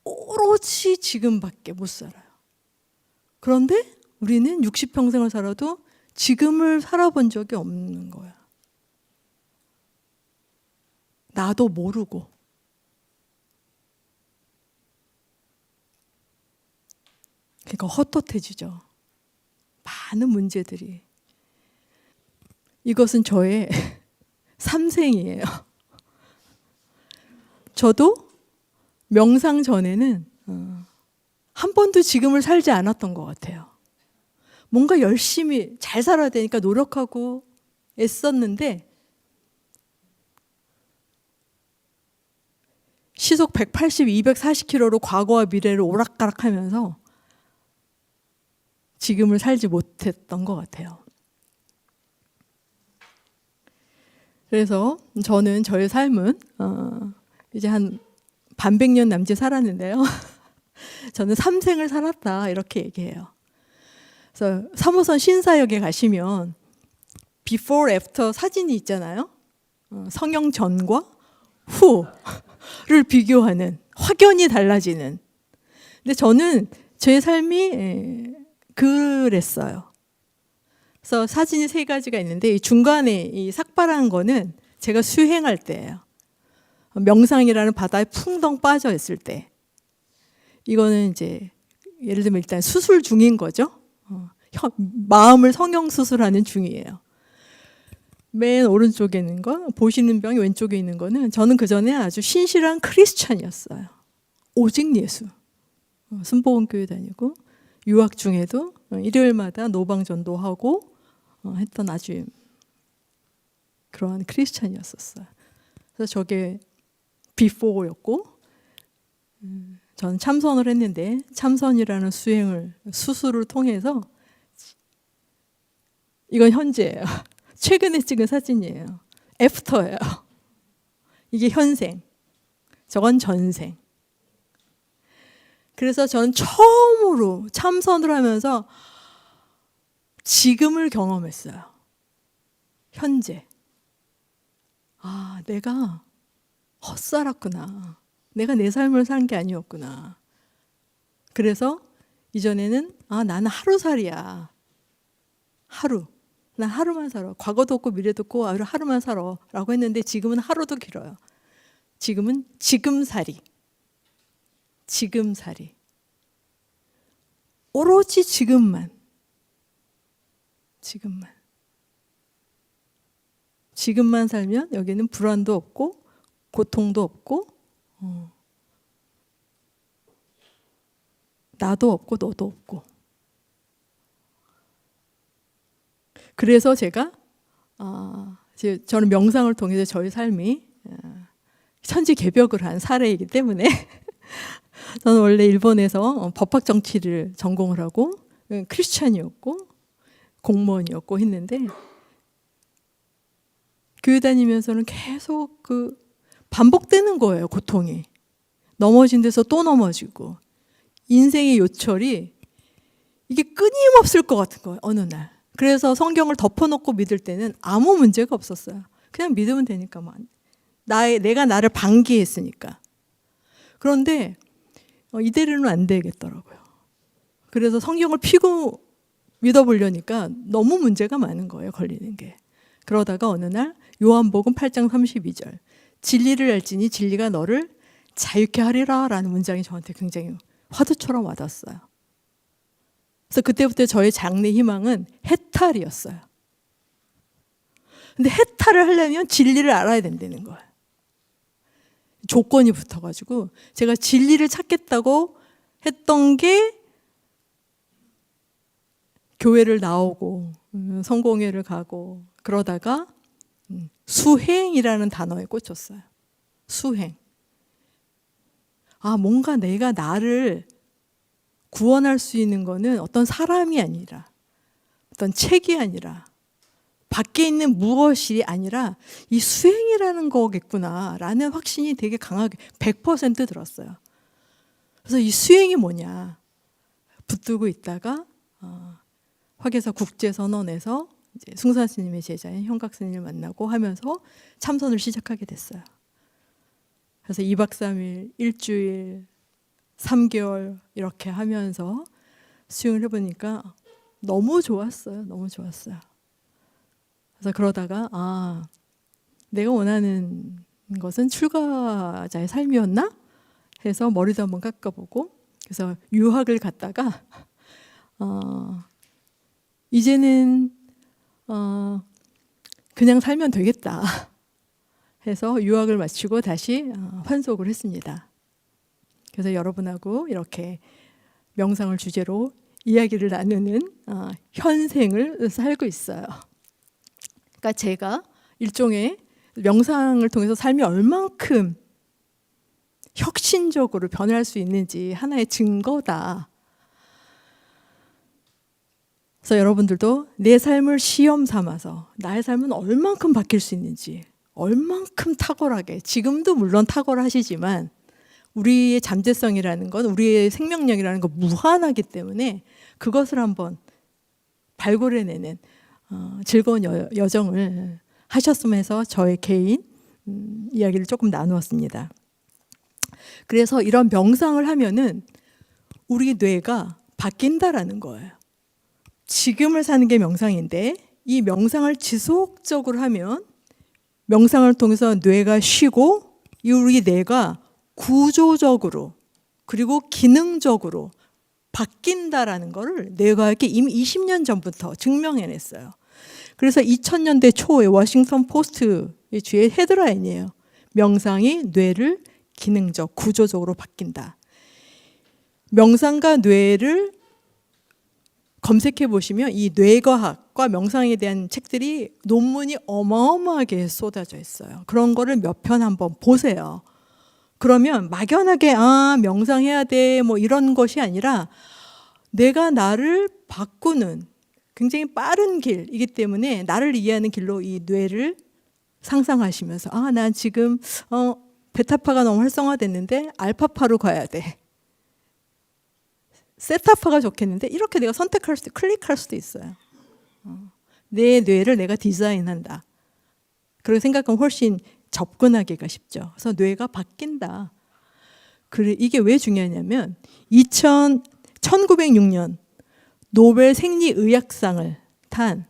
오로지 지금밖에 못 살아요. 그런데 우리는 60평생을 살아도 지금을 살아본 적이 없는 거야. 나도 모르고. 그러니까 헛헛해지죠. 많은 문제들이. 이것은 저의 삼생이에요. 저도 명상 전에는 한 번도 지금을 살지 않았던 것 같아요. 뭔가 열심히 잘 살아야 되니까 노력하고 애썼는데 시속 180, 240km로 과거와 미래를 오락가락하면서 지금을 살지 못했던 것 같아요. 그래서 저는 저의 삶은 이제 한 반백년 남짓 살았는데요. 저는 삼생을 살았다 이렇게 얘기해요. 그래서 3호선 신사역에 가시면 before, after 사진이 있잖아요. 성형 전과 후를 비교하는, 확연히 달라지는. 근데 저는 제 삶이 그랬어요. 그래서 사진이 3가지가 있는데 이 중간에 이 삭발한 거는 제가 수행할 때예요. 명상이라는 바다에 풍덩 빠져 있을 때. 이거는 이제 예를 들면 일단 수술 중인 거죠. 마음을 성형 수술하는 중이에요. 맨 오른쪽에 있는 거, 보시는 병이 왼쪽에 있는 거는 저는 그 전에 아주 신실한 크리스찬이었어요. 오직 예수. 순복음교회 다니고 유학 중에도 일요일마다 노방 전도하고 했던 아주 그러한 크리스찬이었었어요. 그래서 저게 before였고 저는 참선을 했는데 참선이라는 수술을 통해서 이건 현재예요. 최근에 찍은 사진이에요. 애프터예요. 이게 현생. 저건 전생. 그래서 저는 처음으로 참선을 하면서 지금을 경험했어요. 현재. 아, 내가 헛살았구나. 내가 내 삶을 산 게 아니었구나. 그래서 이전에는 나는 하루살이야. 하루. 난 하루만 살아. 과거도 없고 미래도 없고 하루만 살아. 라고 했는데 지금은 하루도 길어요. 지금은 지금살이. 지금살이. 오로지 지금만. 지금만. 지금만 살면 여기는 불안도 없고 고통도 없고 나도 없고 너도 없고. 그래서 제가 저는 명상을 통해서 저의 삶이 천지개벽을 한 사례이기 때문에 저는 원래 일본에서 법학 정치를 전공을 하고 크리스찬이었고 공무원이었고 했는데 교회 다니면서는 계속 반복되는 거예요. 고통이. 넘어진 데서 또 넘어지고 인생의 요철이 이게 끊임없을 것 같은 거예요. 어느 날. 그래서 성경을 덮어놓고 믿을 때는 아무 문제가 없었어요. 그냥 믿으면 되니까. 내가 나를 방기했으니까. 그런데 이대로는 안 되겠더라고요. 그래서 성경을 피고 믿어보려니까 너무 문제가 많은 거예요. 걸리는 게. 그러다가 어느 날 요한복음 8장 32절 진리를 알지니 진리가 너를 자유케 하리라 라는 문장이 저한테 굉장히 화두처럼 와닿았어요. 그래서 그때부터 저의 장래 희망은 해탈이었어요. 근데 해탈을 하려면 진리를 알아야 된다는 거예요. 조건이 붙어가지고 제가 진리를 찾겠다고 했던 게 교회를 나오고 성공회를 가고 그러다가 수행이라는 단어에 꽂혔어요. 수행. 뭔가 내가 나를 구원할 수 있는 거는 어떤 사람이 아니라 어떤 책이 아니라 밖에 있는 무엇이 아니라 이 수행이라는 거겠구나 라는 확신이 되게 강하게 100% 들었어요. 그래서 이 수행이 뭐냐 붙들고 있다가 화계사 국제선언에서 이제 숭산 스님의 제자인 현각 스님을 만나고 하면서 참선을 시작하게 됐어요. 그래서 2박 3일, 일주일, 3개월 이렇게 하면서 수행을 해보니까 너무 좋았어요. 너무 좋았어요. 그래서 그러다가 내가 원하는 것은 출가자의 삶이었나? 해서 머리도 한번 깎아보고, 그래서 유학을 갔다가 이제는 그냥 살면 되겠다 해서 유학을 마치고 다시 환속을 했습니다. 그래서 여러분하고 이렇게 명상을 주제로 이야기를 나누는 현생을 살고 있어요. 그러니까 제가 일종의 명상을 통해서 삶이 얼만큼 혁신적으로 변할 수 있는지 하나의 증거다. 그래서 여러분들도 내 삶을 시험 삼아서 나의 삶은 얼만큼 바뀔 수 있는지, 얼만큼 탁월하게, 지금도 물론 탁월하시지만 우리의 잠재성이라는 건, 우리의 생명력이라는 건 무한하기 때문에 그것을 한번 발굴해내는 즐거운 여정을 하셨으면 해서 저의 개인 이야기를 조금 나누었습니다. 그래서 이런 명상을 하면은 우리 뇌가 바뀐다라는 거예요. 지금을 사는 게 명상인데 이 명상을 지속적으로 하면 명상을 통해서 뇌가 쉬고 우리 뇌가 구조적으로 그리고 기능적으로 바뀐다라는 것을 뇌과학이 이미 20년 전부터 증명해냈어요. 그래서 2000년대 초에 워싱턴 포스트의 주의 헤드라인이에요. 명상이 뇌를 기능적, 구조적으로 바뀐다. 명상과 뇌를 검색해 보시면 이 뇌과학과 명상에 대한 책들이 논문이 어마어마하게 쏟아져 있어요. 그런 거를 몇 편 한번 보세요. 그러면 막연하게 명상해야 돼 뭐 이런 것이 아니라 내가 나를 바꾸는 굉장히 빠른 길이기 때문에 나를 이해하는 길로 이 뇌를 상상하시면서 난 지금 베타파가 너무 활성화됐는데 알파파로 가야 돼. 세타파가 좋겠는데 이렇게 내가 선택할 수도, 클릭할 수도 있어요. 내 뇌를 내가 디자인한다. 그렇게 생각하면 훨씬 접근하기가 쉽죠. 그래서 뇌가 바뀐다. 이게 왜 중요하냐면 1906년 노벨 생리의학상을 탄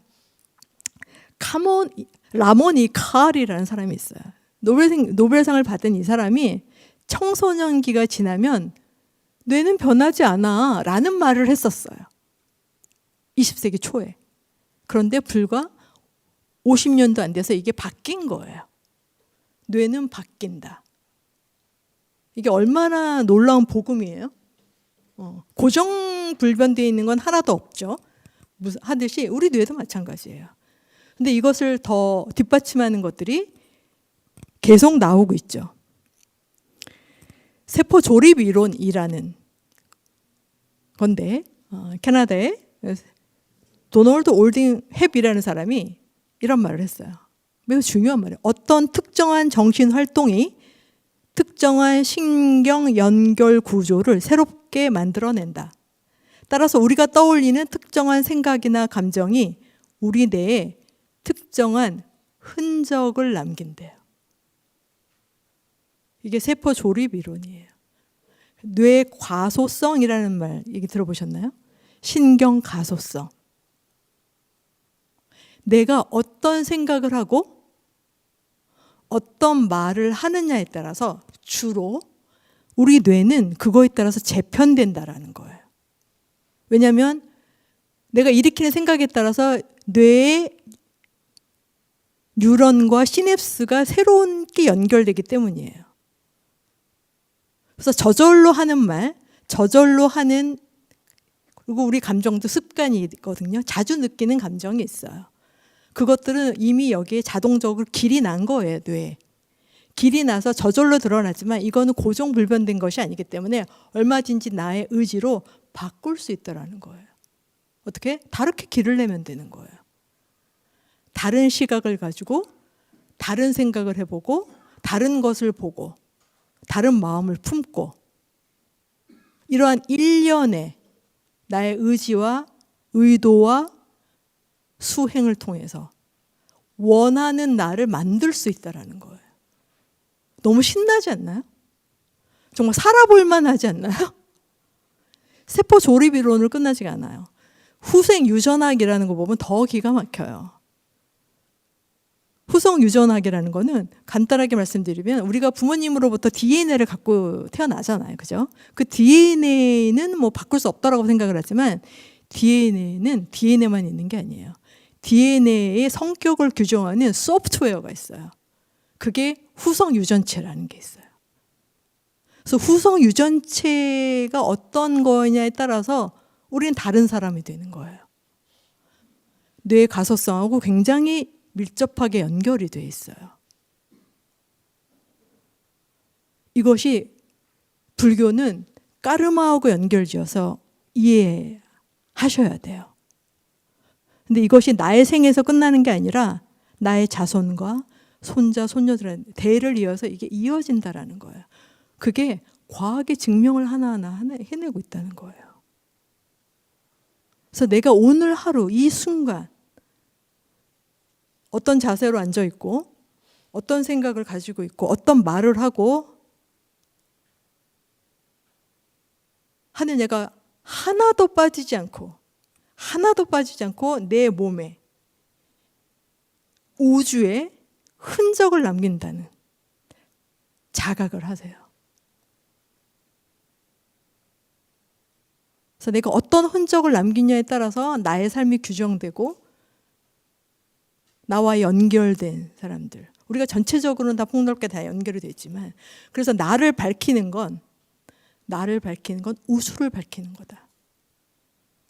라모니 카알이라는 사람이 있어요. 노벨상을 받은 이 사람이 청소년기가 지나면 뇌는 변하지 않아 라는 말을 했었어요. 20세기 초에. 그런데 불과 50년도 안 돼서 이게 바뀐 거예요. 뇌는 바뀐다. 이게 얼마나 놀라운 복음이에요. 고정불변되어 있는 건 하나도 없죠. 하듯이 우리 뇌도 마찬가지예요. 근데 이것을 더 뒷받침하는 것들이 계속 나오고 있죠. 세포 조립 이론이라는 건데 캐나다의 도널드 올딩 헵이라는 사람이 이런 말을 했어요. 매우 중요한 말이에요. 어떤 특정한 정신 활동이 특정한 신경 연결 구조를 새롭게 만들어낸다. 따라서 우리가 떠올리는 특정한 생각이나 감정이 우리 뇌에 특정한 흔적을 남긴대요. 이게 세포 조립 이론이에요. 뇌 과소성이라는 말 얘기 들어보셨나요? 신경 가소성. 내가 어떤 생각을 하고 어떤 말을 하느냐에 따라서 주로 우리 뇌는 그거에 따라서 재편된다라는 거예요. 왜냐하면 내가 일으키는 생각에 따라서 뇌의 뉴런과 시냅스가 새롭게 연결되기 때문이에요. 그래서 저절로 하는 말, 저절로 하는, 그리고 우리 감정도 습관이 있거든요. 자주 느끼는 감정이 있어요. 그것들은 이미 여기에 자동적으로 길이 난 거예요, 뇌에. 길이 나서 저절로 드러나지만 이거는 고정불변된 것이 아니기 때문에 얼마든지 나의 의지로 바꿀 수 있다는 거예요. 어떻게? 다르게 길을 내면 되는 거예요. 다른 시각을 가지고 다른 생각을 해보고 다른 것을 보고 다른 마음을 품고 이러한 일련의 나의 의지와 의도와 수행을 통해서 원하는 나를 만들 수 있다는 거예요. 너무 신나지 않나요? 정말 살아볼 만하지 않나요? 세포 조립 이론으로 끝나지가 않아요. 후생 유전학이라는 거 보면 더 기가 막혀요. 후성 유전학이라는 거는 간단하게 말씀드리면 우리가 부모님으로부터 DNA를 갖고 태어나잖아요. 그죠? 그 DNA는 뭐 바꿀 수 없다라고 생각을 하지만 DNA는 DNA만 있는 게 아니에요. DNA의 성격을 규정하는 소프트웨어가 있어요. 그게 후성 유전체라는 게 있어요. 그래서 후성 유전체가 어떤 거냐에 따라서 우리는 다른 사람이 되는 거예요. 뇌 가소성하고 굉장히 밀접하게 연결이 돼 있어요. 이것이 불교는 까르마하고 연결지어서 이해하셔야 돼요. 근데 이것이 나의 생에서 끝나는 게 아니라 나의 자손과 손자, 손녀들한테 대를 이어서 이게 이어진다라는 거예요. 그게 과학의 증명을 하나하나 해내고 있다는 거예요. 그래서 내가 오늘 하루 이 순간 어떤 자세로 앉아 있고 어떤 생각을 가지고 있고 어떤 말을 하고 하느냐가 하나도 빠지지 않고 내 몸에 우주에 흔적을 남긴다는 자각을 하세요. 그래서 내가 어떤 흔적을 남기냐에 따라서 나의 삶이 규정되고 나와 연결된 사람들. 우리가 전체적으로는 다 폭넓게 다 연결이 되어 있지만 그래서 나를 밝히는 건 우수를 밝히는 거다.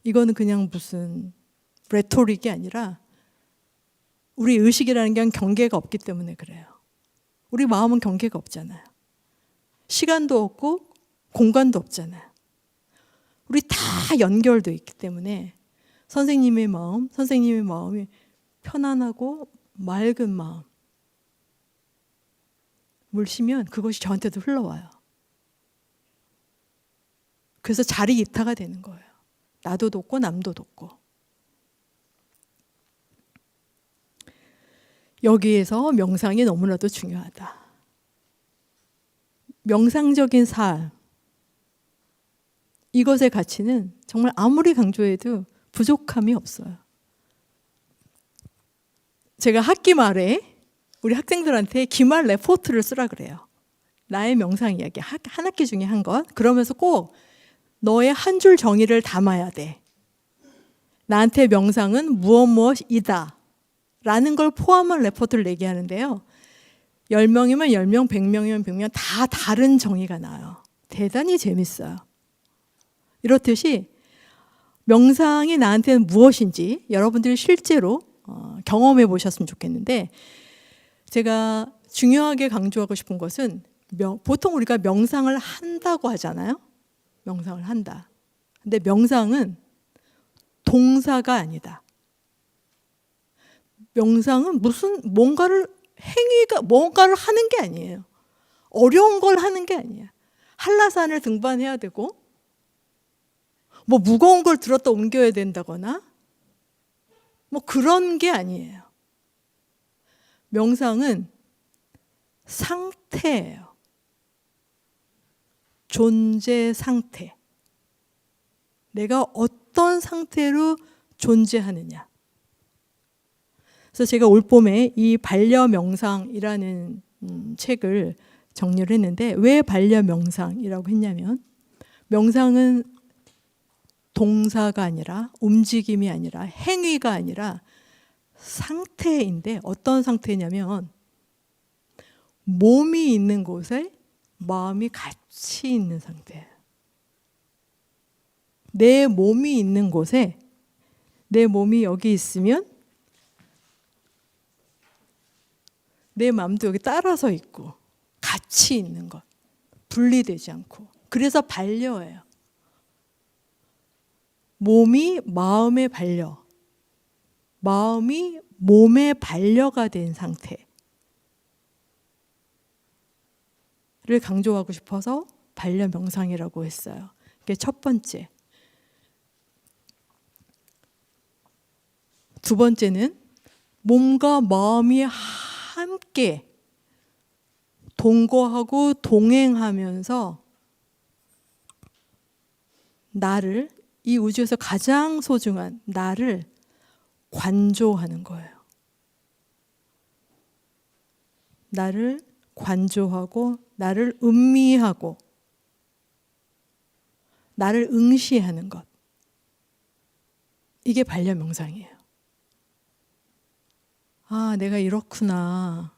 이거는 그냥 무슨 레토릭이 아니라 우리 의식이라는 게 경계가 없기 때문에 그래요. 우리 마음은 경계가 없잖아요. 시간도 없고 공간도 없잖아요. 우리 다 연결되어 있기 때문에 선생님의 마음이 편안하고 맑은 마음 물시면 그것이 저한테도 흘러와요. 그래서 자리 이타가 되는 거예요. 나도 돕고 남도 돕고. 여기에서 명상이 너무나도 중요하다. 명상적인 삶, 이것의 가치는 정말 아무리 강조해도 부족함이 없어요. 제가 학기 말에 우리 학생들한테 기말 레포트를 쓰라 그래요. 나의 명상 이야기, 한 학기 중에 한 것. 그러면서 꼭 너의 한 줄 정의를 담아야 돼. 나한테 명상은 무엇이다 라는 걸 포함한 레포트를 내게 하는데요. 10명이면 10명, 100명이면 100명 다 다른 정의가 나와요. 대단히 재밌어요. 이렇듯이 명상이 나한테는 무엇인지 여러분들이 실제로 경험해 보셨으면 좋겠는데 제가 중요하게 강조하고 싶은 것은 보통 우리가 명상을 한다고 하잖아요. 명상을 한다. 근데 명상은 동사가 아니다. 명상은 뭔가를 하는 게 아니에요. 어려운 걸 하는 게 아니야. 한라산을 등반해야 되고 뭐 무거운 걸 들었다 옮겨야 된다거나 뭐 그런 게 아니에요. 명상은 상태예요. 존재 상태. 내가 어떤 상태로 존재하느냐. 그래서 제가 올봄에 이 반려명상이라는 책을 정리를 했는데 왜 반려명상이라고 했냐면 명상은 동사가 아니라 움직임이 아니라 행위가 아니라 상태인데 어떤 상태냐면 몸이 있는 곳에 마음이 같이 있는 상태예요. 내 몸이 있는 곳에 내 몸이 여기 있으면 내 마음도 여기 따라서 있고 같이 있는 것. 분리되지 않고. 그래서 반려예요. 몸이 마음에 반려. 마음이 몸에 반려가 된 상태를 강조하고 싶어서 반려 명상이라고 했어요. 이게 첫 번째. 두 번째는 몸과 마음이 함께 동거하고 동행하면서 나를, 이 우주에서 가장 소중한 나를 관조하는 거예요. 나를 관조하고 나를 음미하고 나를 응시하는 것. 이게 반려명상이에요. 아, 내가 이렇구나.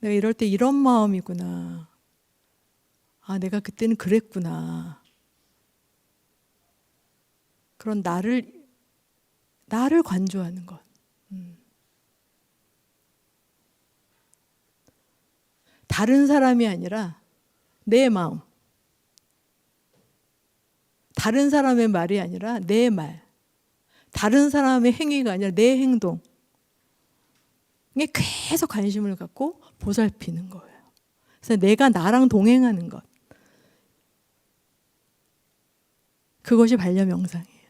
내가 이럴 때 이런 마음이구나. 아, 내가 그때는 그랬구나. 그런 나를 관조하는 것. 다른 사람이 아니라 내 마음. 다른 사람의 말이 아니라 내 말. 다른 사람의 행위가 아니라 내 행동. 이게 계속 관심을 갖고 보살피는 거예요. 그래서 내가 나랑 동행하는 것. 그것이 반려명상이에요.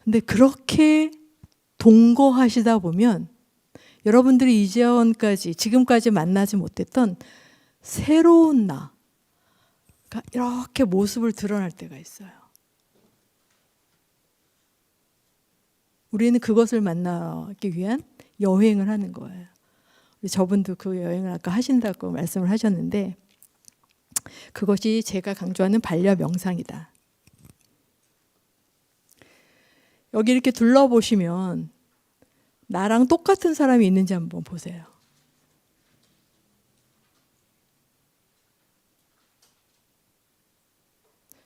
근데 그렇게 동거하시다 보면 여러분들이 이제까지, 지금까지 만나지 못했던 새로운 나가 이렇게 모습을 드러날 때가 있어요. 우리는 그것을 만나기 위한 여행을 하는 거예요. 저분도 그 여행을 아까 하신다고 말씀을 하셨는데 그것이 제가 강조하는 반려명상이다. 여기 이렇게 둘러보시면 나랑 똑같은 사람이 있는지 한번 보세요.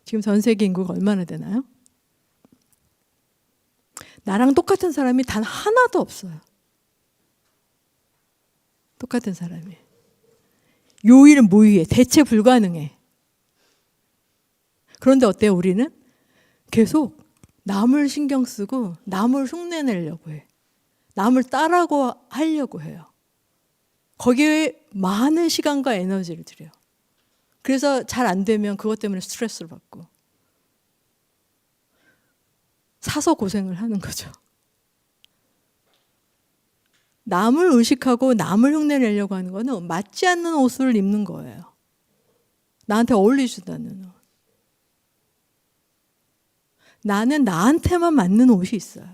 지금 전 세계 인구가 얼마나 되나요? 나랑 똑같은 사람이 단 하나도 없어요. 똑같은 사람이. 유일무이해. 대체 불가능해. 그런데 어때요? 우리는 계속 남을 신경 쓰고 남을 흉내내려고 해. 남을 따라고 하려고 해요. 거기에 많은 시간과 에너지를 들여요. 그래서 잘 안 되면 그것 때문에 스트레스를 받고 사서 고생을 하는 거죠. 남을 의식하고 남을 흉내내려고 하는 거는 맞지 않는 옷을 입는 거예요. 나한테 어울리지도 않는 옷. 나는 나한테만 맞는 옷이 있어요.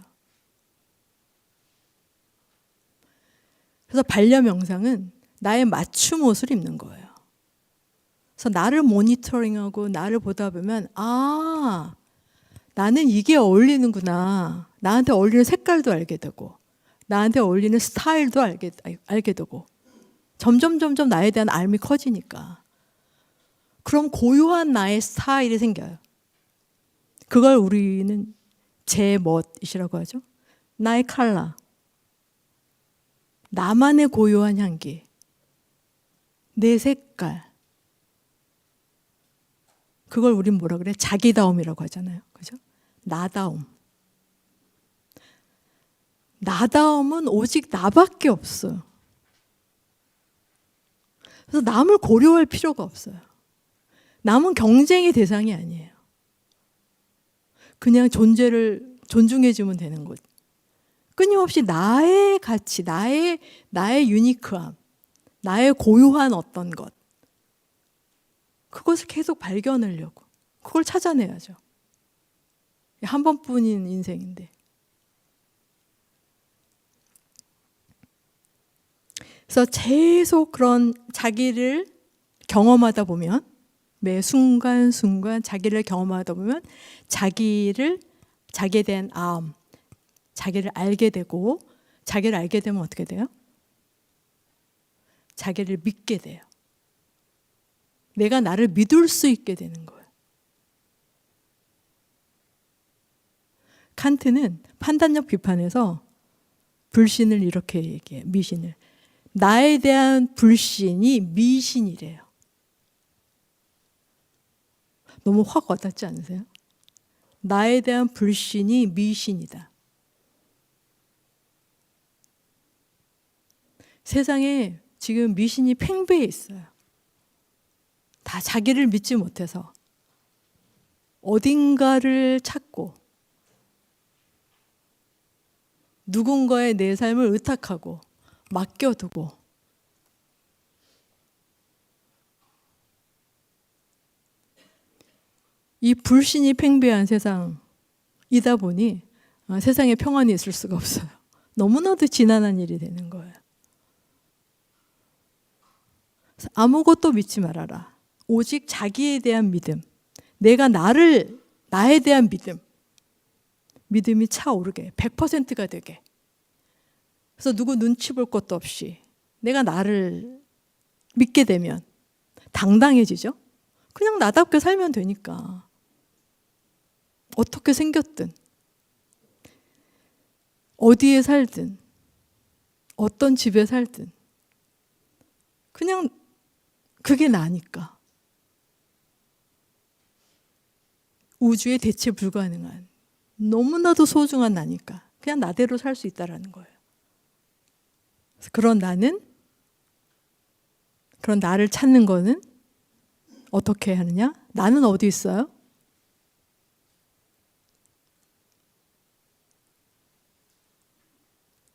그래서 반려명상은 나의 맞춤 옷을 입는 거예요. 그래서 나를 모니터링하고 나를 보다 보면 아, 나는 이게 어울리는구나. 나한테 어울리는 색깔도 알게 되고 나한테 어울리는 스타일도 알게 되고 점점 나에 대한 알미 커지니까 그럼 고유한 나의 스타일이 생겨요. 그걸 우리는 제 멋이라고 하죠. 나의 컬러. 나만의 고유한 향기. 내 색깔. 그걸 우린 뭐라 그래? 자기다움이라고 하잖아요. 그죠? 나다움. 나다움은 오직 나밖에 없어요. 그래서 남을 고려할 필요가 없어요. 남은 경쟁의 대상이 아니에요. 그냥 존재를 존중해주면 되는 것. 끊임없이 나의 가치, 나의 유니크함, 나의 고유한 어떤 것. 그것을 계속 발견하려고. 그걸 찾아내야죠. 한 번뿐인 인생인데. 그래서 계속 그런 자기를 경험하다 보면 매 순간순간 자기를 경험하다 보면 자기에 대한 아움, 자기를 알게 되고 자기를 알게 되면 어떻게 돼요? 자기를 믿게 돼요. 내가 나를 믿을 수 있게 되는 거예요. 칸트는 판단력 비판에서 불신을 이렇게 얘기해요. 미신을. 나에 대한 불신이 미신이래요. 너무 확 와닿지 않으세요? 나에 대한 불신이 미신이다. 세상에 지금 미신이 팽배해 있어요. 다 자기를 믿지 못해서 어딘가를 찾고 누군가의 내 삶을 의탁하고 맡겨두고 이 불신이 팽배한 세상이다 보니 세상에 평안이 있을 수가 없어요. 너무나도 지난한 일이 되는 거예요. 아무것도 믿지 말아라. 오직 자기에 대한 믿음, 내가 나에 대한 믿음이 차오르게 100%가 되게. 그래서 누구 눈치 볼 것도 없이 내가 나를 믿게 되면 당당해지죠. 그냥 나답게 살면 되니까. 어떻게 생겼든 어디에 살든 어떤 집에 살든 그냥 그게 나니까. 우주의 대체 불가능한 너무나도 소중한 나니까 그냥 나대로 살 수 있다라는 거예요. 그런 나를 찾는 거는 어떻게 하느냐? 나는 어디 있어요?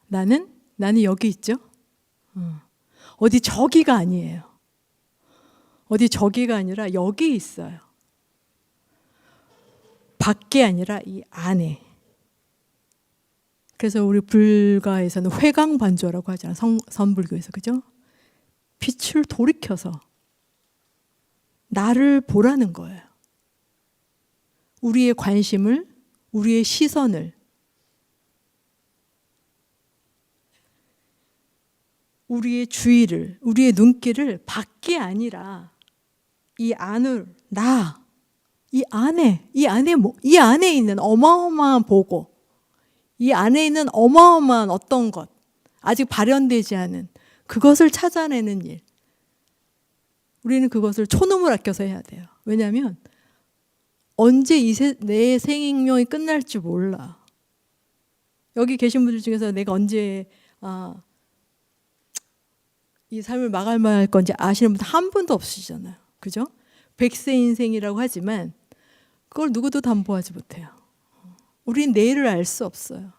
나는 여기 있죠? 어디 저기가 아니에요. 어디 저기가 아니라 여기 있어요. 밖에 아니라 이 안에. 그래서 우리 불가에서는 회광반조라고 하잖아요. 선불교에서. 그죠? 빛을 돌이켜서 나를 보라는 거예요. 우리의 관심을, 우리의 시선을, 우리의 주의를, 우리의 눈길을 밖이 아니라 이 안을, 이 안에 있는 어마어마한 보고, 이 안에 있는 어마어마한 어떤 것, 아직 발현되지 않은 그것을 찾아내는 일. 우리는 그것을 초놈을 아껴서 해야 돼요. 왜냐하면 언제 내 생명이 끝날지 몰라. 여기 계신 분들 중에서 내가 언제 이 삶을 마감할 건지 아시는 분 한 분도 없으시잖아요. 그죠? 100세 인생이라고 하지만 그걸 누구도 담보하지 못해요. 우리는 내일을 알 수 없어요.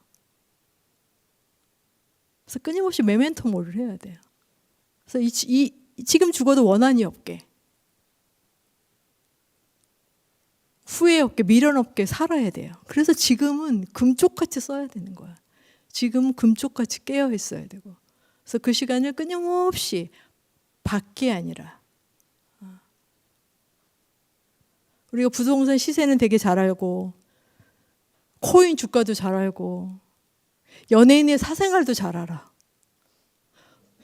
그래서 끊임없이 메멘토 모를 해야 돼요. 그래서 지금 죽어도 원한이 없게, 후회 없게, 미련 없게 살아야 돼요. 그래서 지금은 금쪽같이 써야 되는 거야. 지금은 금쪽같이 깨어 있어야 되고. 그래서 그 시간을 끊임없이 밖이 아니라, 우리가 부동산 시세는 되게 잘 알고, 코인 주가도 잘 알고, 연예인의 사생활도 잘 알아.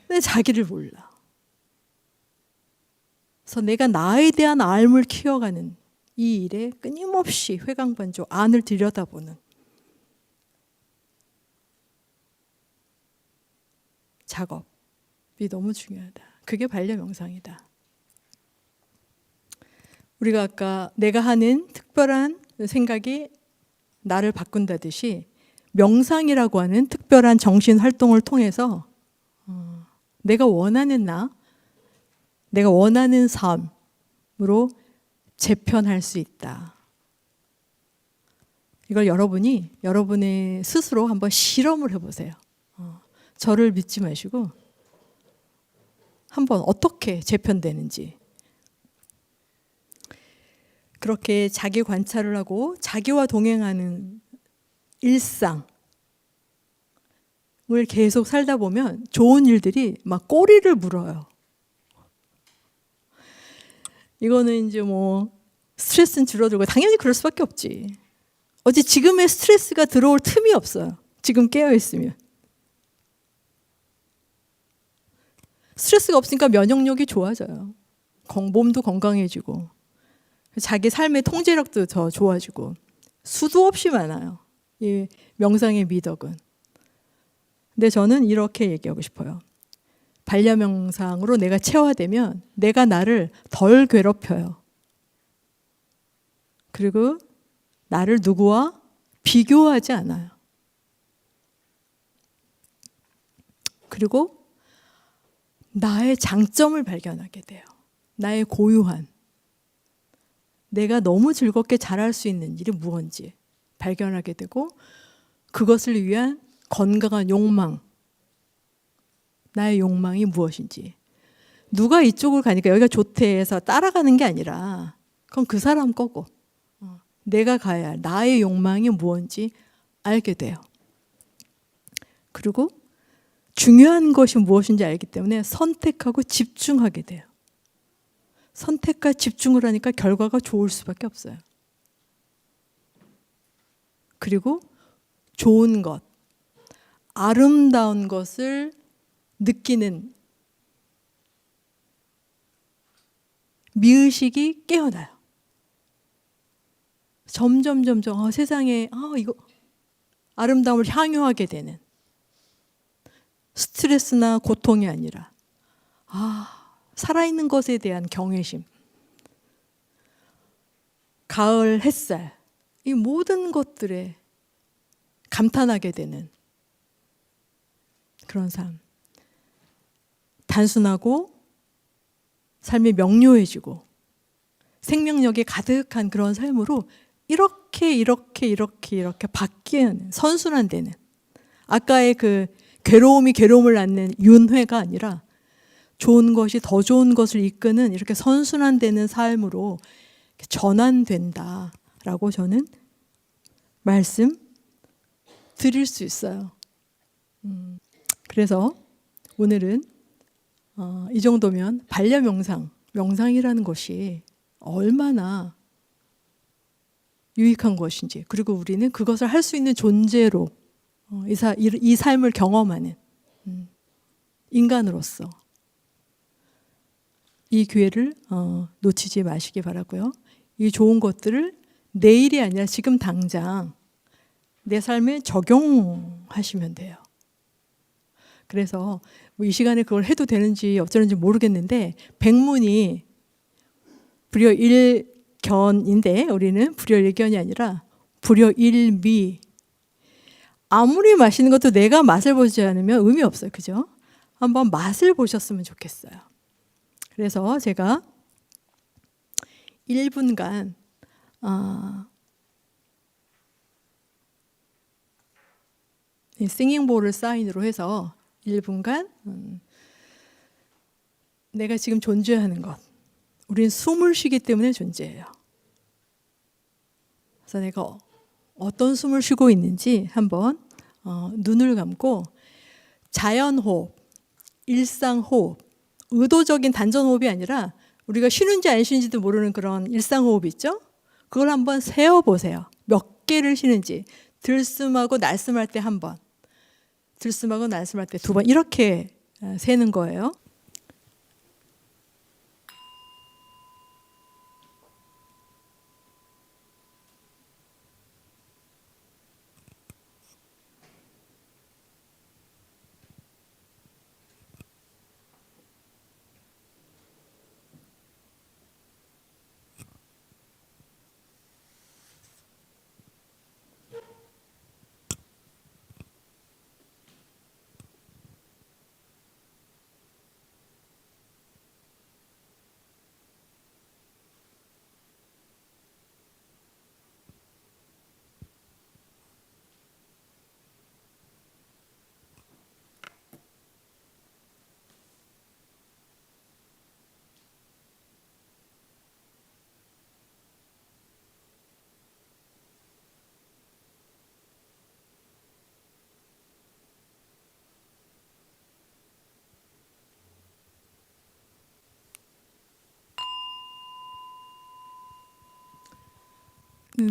근데 자기를 몰라. 그래서 내가 나에 대한 알을 키워가는 이 일에 끊임없이 회광반조, 안을 들여다보는 작업이 너무 중요하다. 그게 반려명상이다. 우리가 아까 내가 하는 특별한 생각이 나를 바꾼다듯이 명상이라고 하는 특별한 정신 활동을 통해서 내가 원하는 내가 원하는 삶으로 재편할 수 있다. 이걸 여러분의 스스로 한번 실험을 해보세요. 저를 믿지 마시고 한번 어떻게 재편되는지. 그렇게 자기 관찰을 하고 자기와 동행하는 일상을 계속 살다 보면 좋은 일들이 막 꼬리를 물어요. 이거는 이제 스트레스는 줄어들고 당연히 그럴 수밖에 없지. 어제 지금의 스트레스가 들어올 틈이 없어요. 지금 깨어 있으면. 스트레스가 없으니까 면역력이 좋아져요. 몸도 건강해지고 자기 삶의 통제력도 더 좋아지고 수도 없이 많아요. 이 명상의 미덕은. 근데 저는 이렇게 얘기하고 싶어요. 반려명상으로 내가 체화되면 내가 나를 덜 괴롭혀요. 그리고 나를 누구와 비교하지 않아요. 그리고 나의 장점을 발견하게 돼요. 나의 고유한, 내가 너무 즐겁게 잘할 수 있는 일이 무엇인지 발견하게 되고 그것을 위한 건강한 욕망, 나의 욕망이 무엇인지. 누가 이쪽을 가니까 여기가 좋대 해서 따라가는 게 아니라 그건 그 사람 거고 내가 가야 할 나의 욕망이 무엇인지 알게 돼요. 그리고 중요한 것이 무엇인지 알기 때문에 선택하고 집중하게 돼요. 선택과 집중을 하니까 결과가 좋을 수밖에 없어요. 그리고 좋은 것, 아름다운 것을 느끼는 미의식이 깨어나요. 점점 세상에 이거 아름다움을 향유하게 되는 스트레스나 고통이 아니라 살아있는 것에 대한 경외심, 가을 햇살, 이 모든 것들에 감탄하게 되는 그런 삶. 단순하고 삶이 명료해지고 생명력이 가득한 그런 삶으로 이렇게 바뀌는, 선순환되는, 아까의 그 괴로움이 괴로움을 낳는 윤회가 아니라 좋은 것이 더 좋은 것을 이끄는 이렇게 선순환되는 삶으로 전환된다라고 저는 말씀 드릴 수 있어요. 그래서 오늘은 이 정도면 반려 명상이라는 것이 얼마나 유익한 것인지, 그리고 우리는 그것을 할 수 있는 존재로 이 삶을 경험하는 인간으로서 이 기회를 놓치지 마시기 바라고요. 이 좋은 것들을 내일이 아니라 지금 당장 내 삶에 적용하시면 돼요. 그래서 이 시간에 그걸 해도 되는지 어쩌는지 모르겠는데 백문이 불여일견인데 우리는 불여일견이 아니라 불여일미. 아무리 맛있는 것도 내가 맛을 보지 않으면 의미 없어요. 그죠? 한번 맛을 보셨으면 좋겠어요. 그래서 제가 1분간 싱잉볼을 사인으로 해서 1분간 내가 지금 존재하는 것, 우리는 숨을 쉬기 때문에 존재해요. 그래서 내가 어떤 숨을 쉬고 있는지 한번 눈을 감고 자연호흡, 일상호흡, 의도적인 단전호흡이 아니라 우리가 쉬는지 안 쉬는지도 모르는 그런 일상호흡 있죠? 그걸 한번 세어보세요. 몇 개를 쉬는지. 들숨하고 날숨할 때 한 번, 들숨하고 날숨할 때 두 번, 이렇게 세는 거예요.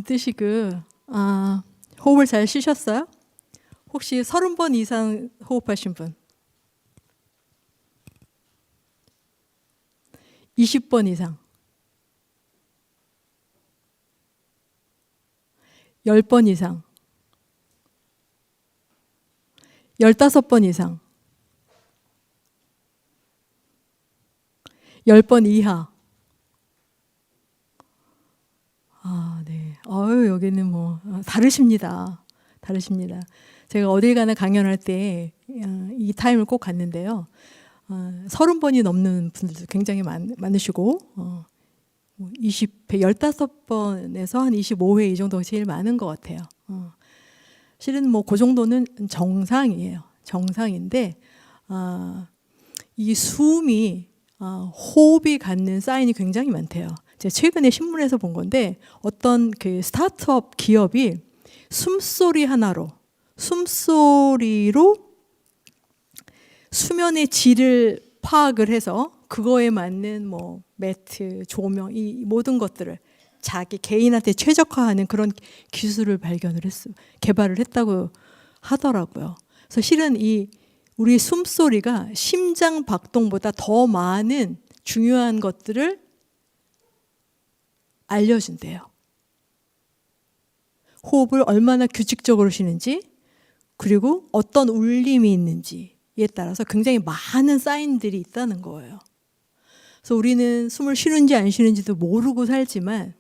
뜻이 호흡을 잘 쉬셨어요? 혹시 30번 이상 호흡하신 분? 20번 이상? 10번 이상? 15번 이상? 10번 이하? 네. 여기는 다르십니다. 제가 어딜 가나 강연할 때 이 타임을 꼭 갖는데요. 30번이 넘는 분들도 굉장히 많으시고 20회, 15번에서 한 25회 이 정도가 제일 많은 것 같아요. 실은 그 정도는 정상이에요. 정상인데 이 숨이 호흡이 갖는 사인이 굉장히 많대요. 제가 최근에 신문에서 본 건데 어떤 그 스타트업 기업이 숨소리로 수면의 질을 파악을 해서 그거에 맞는 뭐 매트, 조명 이 모든 것들을 자기 개인한테 최적화하는 그런 기술을 개발을 했다고 하더라고요. 그래서 실은 우리 숨소리가 심장 박동보다 더 많은 중요한 것들을 알려준대요. 호흡을 얼마나 규칙적으로 쉬는지, 그리고 어떤 울림이 있는지에 따라서 굉장히 많은 사인들이 있다는 거예요. 그래서 우리는 숨을 쉬는지 안 쉬는지도 모르고 살지만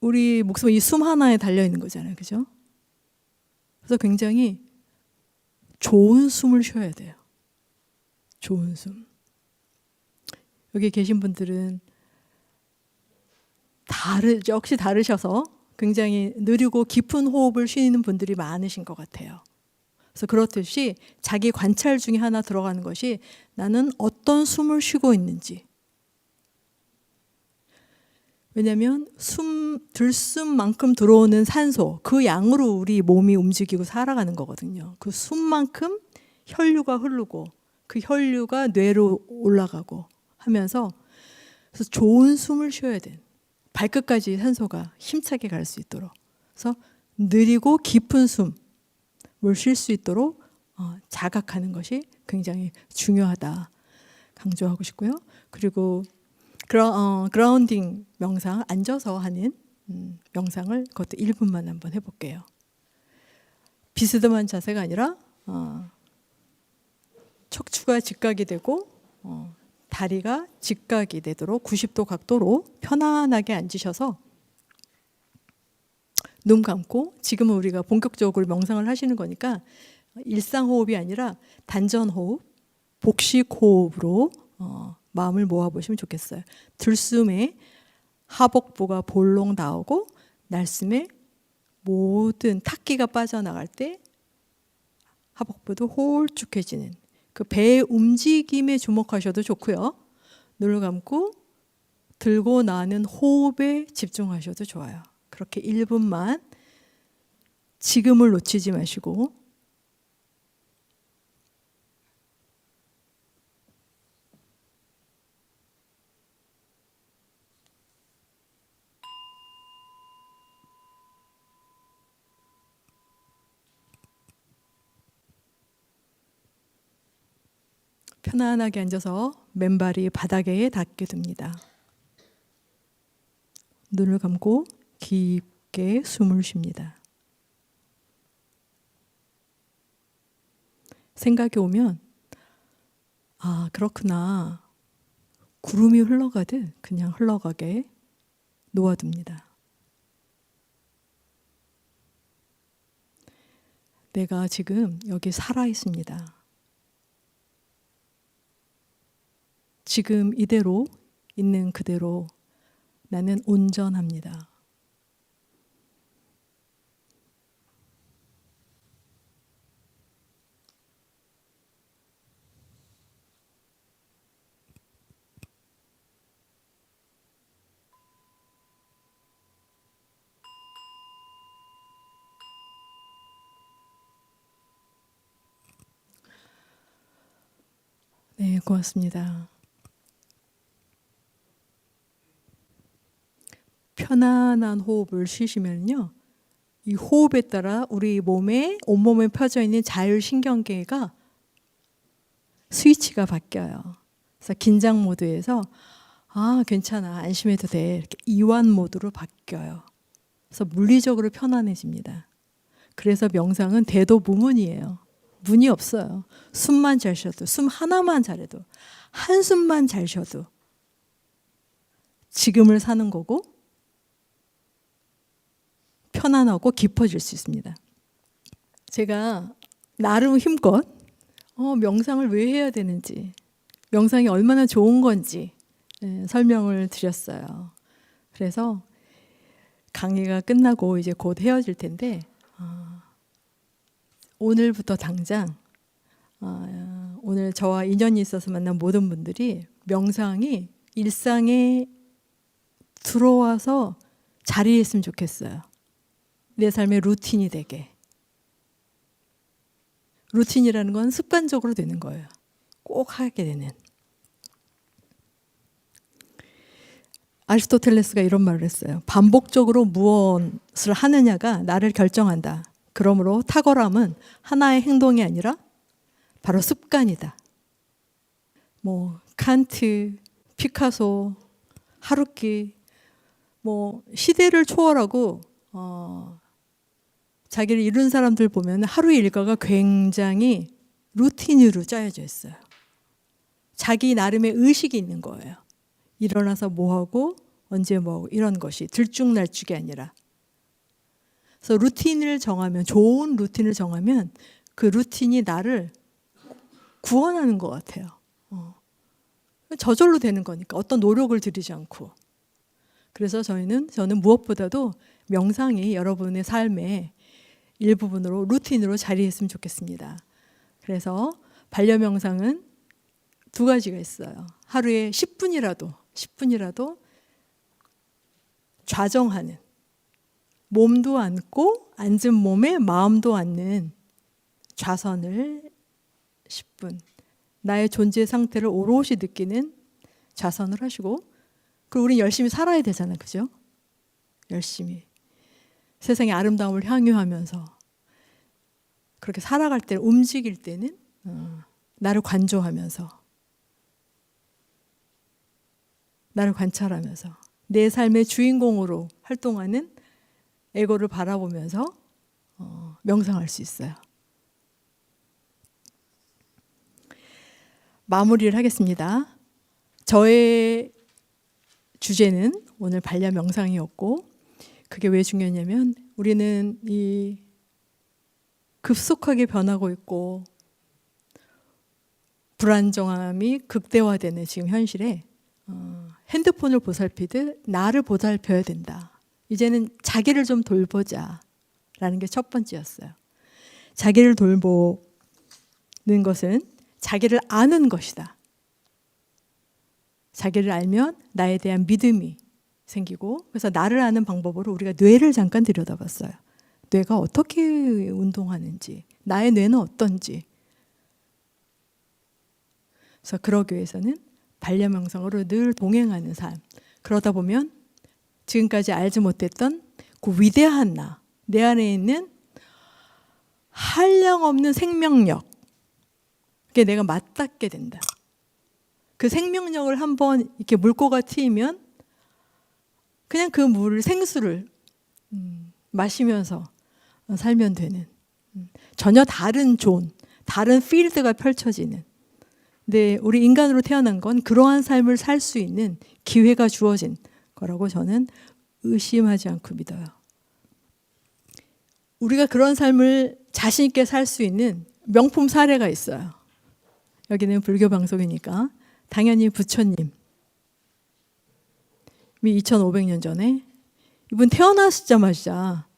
우리 목숨은 이 숨 하나에 달려 있는 거잖아요, 그죠? 그래서 굉장히 좋은 숨을 쉬어야 돼요. 좋은 숨. 여기 계신 분들은 역시 다르셔서 굉장히 느리고 깊은 호흡을 쉬는 분들이 많으신 것 같아요. 그래서 그렇듯이 자기 관찰 중에 하나 들어가는 것이 나는 어떤 숨을 쉬고 있는지. 왜냐하면 들숨만큼 들어오는 산소, 그 양으로 우리 몸이 움직이고 살아가는 거거든요. 그 숨만큼 혈류가 흐르고 그 혈류가 뇌로 올라가고 하면서 그래서 좋은 숨을 쉬어야 돼. 발끝까지 산소가 힘차게 갈 수 있도록. 그래서 느리고 깊은 숨을 쉴 수 있도록 자각하는 것이 굉장히 중요하다. 강조하고 싶고요. 그리고 그라운딩 명상, 앉아서 하는 명상을 그것도 1분만 한번 해볼게요. 비스듬한 자세가 아니라 척추가 직각이 되고 다리가 직각이 되도록 90도 각도로 편안하게 앉으셔서 눈 감고, 지금은 우리가 본격적으로 명상을 하시는 거니까 일상호흡이 아니라 단전호흡, 복식호흡으로 마음을 모아보시면 좋겠어요. 들숨에 하복부가 볼록 나오고 날숨에 모든 탁기가 빠져나갈 때 하복부도 홀쭉해지는 그 배의 움직임에 주목하셔도 좋고요. 눈을 감고 들고 나는 호흡에 집중하셔도 좋아요. 그렇게 1분만 지금을 놓치지 마시고 편안하게 앉아서 맨발이 바닥에 닿게 됩니다. 눈을 감고 깊게 숨을 쉽니다. 생각이 오면 그렇구나. 구름이 흘러가듯 그냥 흘러가게 놓아둡니다. 내가 지금 여기 살아 있습니다. 지금 이대로 있는 그대로 나는 온전합니다. 네, 고맙습니다. 편안한 호흡을 쉬시면요, 이 호흡에 따라 우리 온몸에 펴져 있는 자율신경계가 스위치가 바뀌어요. 그래서 긴장 모드에서 괜찮아, 안심해도 돼, 이렇게 이완 모드로 바뀌어요. 그래서 물리적으로 편안해집니다. 그래서 명상은 대도무문이에요. 문이 없어요. 숨만 잘 쉬어도, 숨 하나만 잘해도, 한숨만 잘 쉬어도 지금을 사는 거고 편안하고 깊어질 수 있습니다. 제가 나름 힘껏 명상을 왜 해야 되는지, 명상이 얼마나 좋은 건지 설명을 드렸어요. 그래서 강의가 끝나고 이제 곧 헤어질 텐데 오늘부터 당장 오늘 저와 인연이 있어서 만난 모든 분들이 명상이 일상에 들어와서 자리에 있으면 좋겠어요. 내 삶의 루틴이 되게. 루틴이라는 건 습관적으로 되는 거예요. 꼭 하게 되는. 아리스토텔레스가 이런 말을 했어요. 반복적으로 무엇을 하느냐가 나를 결정한다. 그러므로 탁월함은 하나의 행동이 아니라 바로 습관이다. 뭐 칸트, 피카소, 하루키, 뭐 시대를 초월하고 자기를 이룬 사람들 보면 하루 일과가 굉장히 루틴으로 짜여져 있어요. 자기 나름의 의식이 있는 거예요. 일어나서 뭐하고 언제 뭐하고 이런 것이 들쭉날쭉이 아니라. 그래서 루틴을 정하면, 좋은 루틴을 정하면 그 루틴이 나를 구원하는 것 같아요. 저절로 되는 거니까 어떤 노력을 들이지 않고. 그래서 저는 무엇보다도 명상이 여러분의 삶의 일부분으로 루틴으로 자리했으면 좋겠습니다. 그래서 반려명상은 두 가지가 있어요. 하루에 10분이라도 좌정하는, 몸도 앉고 앉은 몸에 마음도 앉는 좌선을 10분, 나의 존재 상태를 오롯이 느끼는 좌선을 하시고, 그리고 우린 열심히 살아야 되잖아요. 그죠? 열심히 세상의 아름다움을 향유하면서 그렇게 살아갈 때, 움직일 때는 나를 관조하면서, 나를 관찰하면서 내 삶의 주인공으로 활동하는 에고를 바라보면서 명상할 수 있어요. 마무리를 하겠습니다. 저의 주제는 오늘 반려 명상이었고, 그게 왜 중요하냐면 우리는 이 급속하게 변하고 있고 불안정함이 극대화되는 지금 현실에 핸드폰을 보살피듯 나를 보살펴야 된다. 이제는 자기를 좀 돌보자 라는 게 첫 번째였어요. 자기를 돌보는 것은 자기를 아는 것이다. 자기를 알면 나에 대한 믿음이 생기고, 그래서 나를 아는 방법으로 우리가 뇌를 잠깐 들여다봤어요. 뇌가 어떻게 운동하는지, 나의 뇌는 어떤지. 그래서 그러기 위해서는 반려명상으로 늘 동행하는 삶. 그러다 보면 지금까지 알지 못했던 그 위대한 나, 내 안에 있는 한량없는 생명력, 그게 내가 맞닿게 된다. 그 생명력을 한번 이렇게 물고가 튀면 그냥 그 물, 생수를 마시면서 살면 되는, 전혀 다른 존, 다른 필드가 펼쳐지는. 근데 우리 인간으로 태어난 건 그러한 삶을 살 수 있는 기회가 주어진 거라고 저는 의심하지 않고 믿어요. 우리가 그런 삶을 자신 있게 살 수 있는 명품 사례가 있어요. 여기는 불교 방송이니까 당연히 부처님. 2500년 전에 이분 태어나시자마자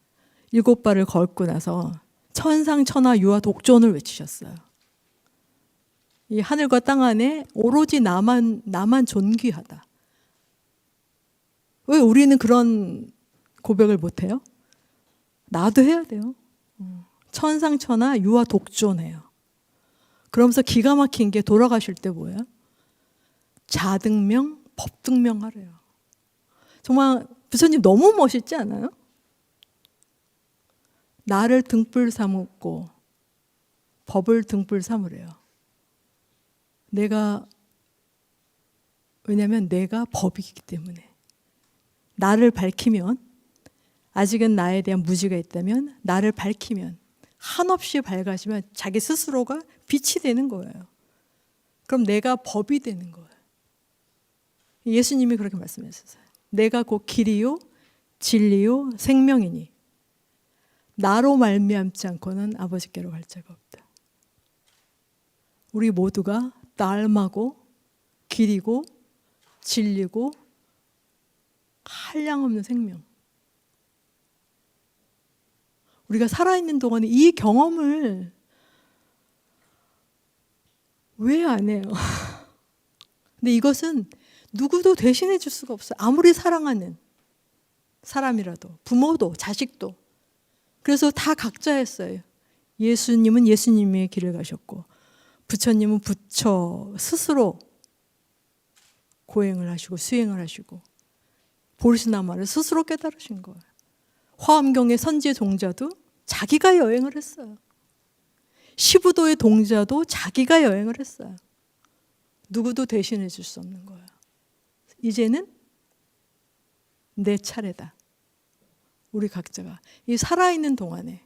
7발을 걷고 나서 천상천하 유아 독존을 외치셨어요. 이 하늘과 땅 안에 오로지 나만 존귀하다. 왜 우리는 그런 고백을 못해요? 나도 해야 돼요. 천상천하 유아 독존해요. 그러면서 기가 막힌 게 돌아가실 때 뭐예요? 자등명, 법등명 하래요. 정말 부처님 너무 멋있지 않아요? 나를 등불 삼고 법을 등불 삼으래요. 왜냐하면 내가 법이기 때문에. 나를 밝히면, 아직은 나에 대한 무지가 있다면 나를 밝히면, 한없이 밝아지면 자기 스스로가 빛이 되는 거예요. 그럼 내가 법이 되는 거예요. 예수님이 그렇게 말씀하셨어요. 내가 곧 길이요 진리요 생명이니 나로 말미암지 않고는 아버지께로 갈 자가 없다. 우리 모두가 닮하고 길이고 진리고 한량없는 생명. 우리가 살아있는 동안에 이 경험을 왜 안 해요? 근데 이것은 누구도 대신해 줄 수가 없어요. 아무리 사랑하는 사람이라도, 부모도, 자식도. 그래서 다 각자 했어요. 예수님은 예수님의 길을 가셨고, 부처님은 부처 스스로 고행을 하시고 수행을 하시고, 보리스나마를 스스로 깨달으신 거예요. 화엄경의 선지 동자도 자기가 여행을 했어요. 시부도의 동자도 자기가 여행을 했어요. 누구도 대신해 줄 수 없는 거예요. 이제는 내 차례다. 우리 각자가 이 살아있는 동안에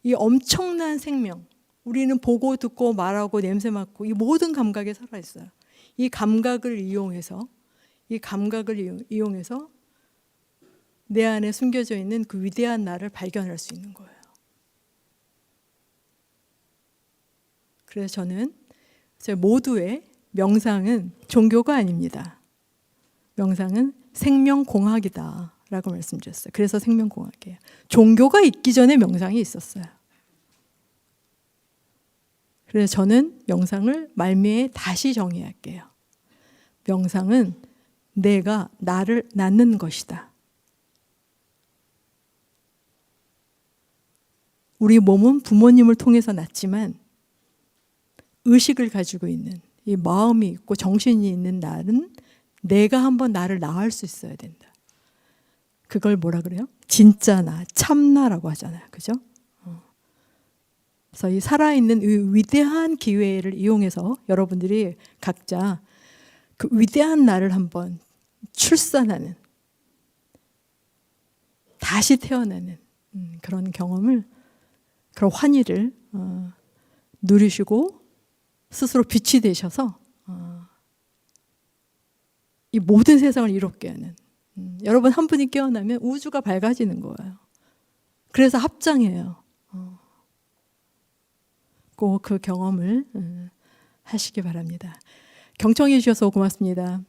이 엄청난 생명, 우리는 보고 듣고 말하고 냄새 맡고 이 모든 감각에 살아있어요. 이 감각을 이용해서 내 안에 숨겨져 있는 그 위대한 나를 발견할 수 있는 거예요. 그래서 저는 저희 모두의 명상은 종교가 아닙니다. 명상은 생명공학이다 라고 말씀드렸어요. 그래서 생명공학이에요. 종교가 있기 전에 명상이 있었어요. 그래서 저는 명상을 말미에 다시 정의할게요. 명상은 내가 나를 낳는 것이다. 우리 몸은 부모님을 통해서 낳지만 의식을 가지고 있는 이 마음이 있고 정신이 있는 나는 내가 한번 나를 낳을 수 있어야 된다. 그걸 뭐라 그래요? 진짜 나, 참나라고 하잖아요. 그죠? 그래서 이 살아있는 이 위대한 기회를 이용해서 여러분들이 각자 그 위대한 나를 한번 출산하는, 다시 태어나는 그런 경험을, 그런 환희를 누리시고 스스로 빛이 되셔서 이 모든 세상을 이롭게 하는, 여러분 한 분이 깨어나면 우주가 밝아지는 거예요. 그래서 합장해요. 꼭 그 경험을 하시기 바랍니다. 경청해 주셔서 고맙습니다.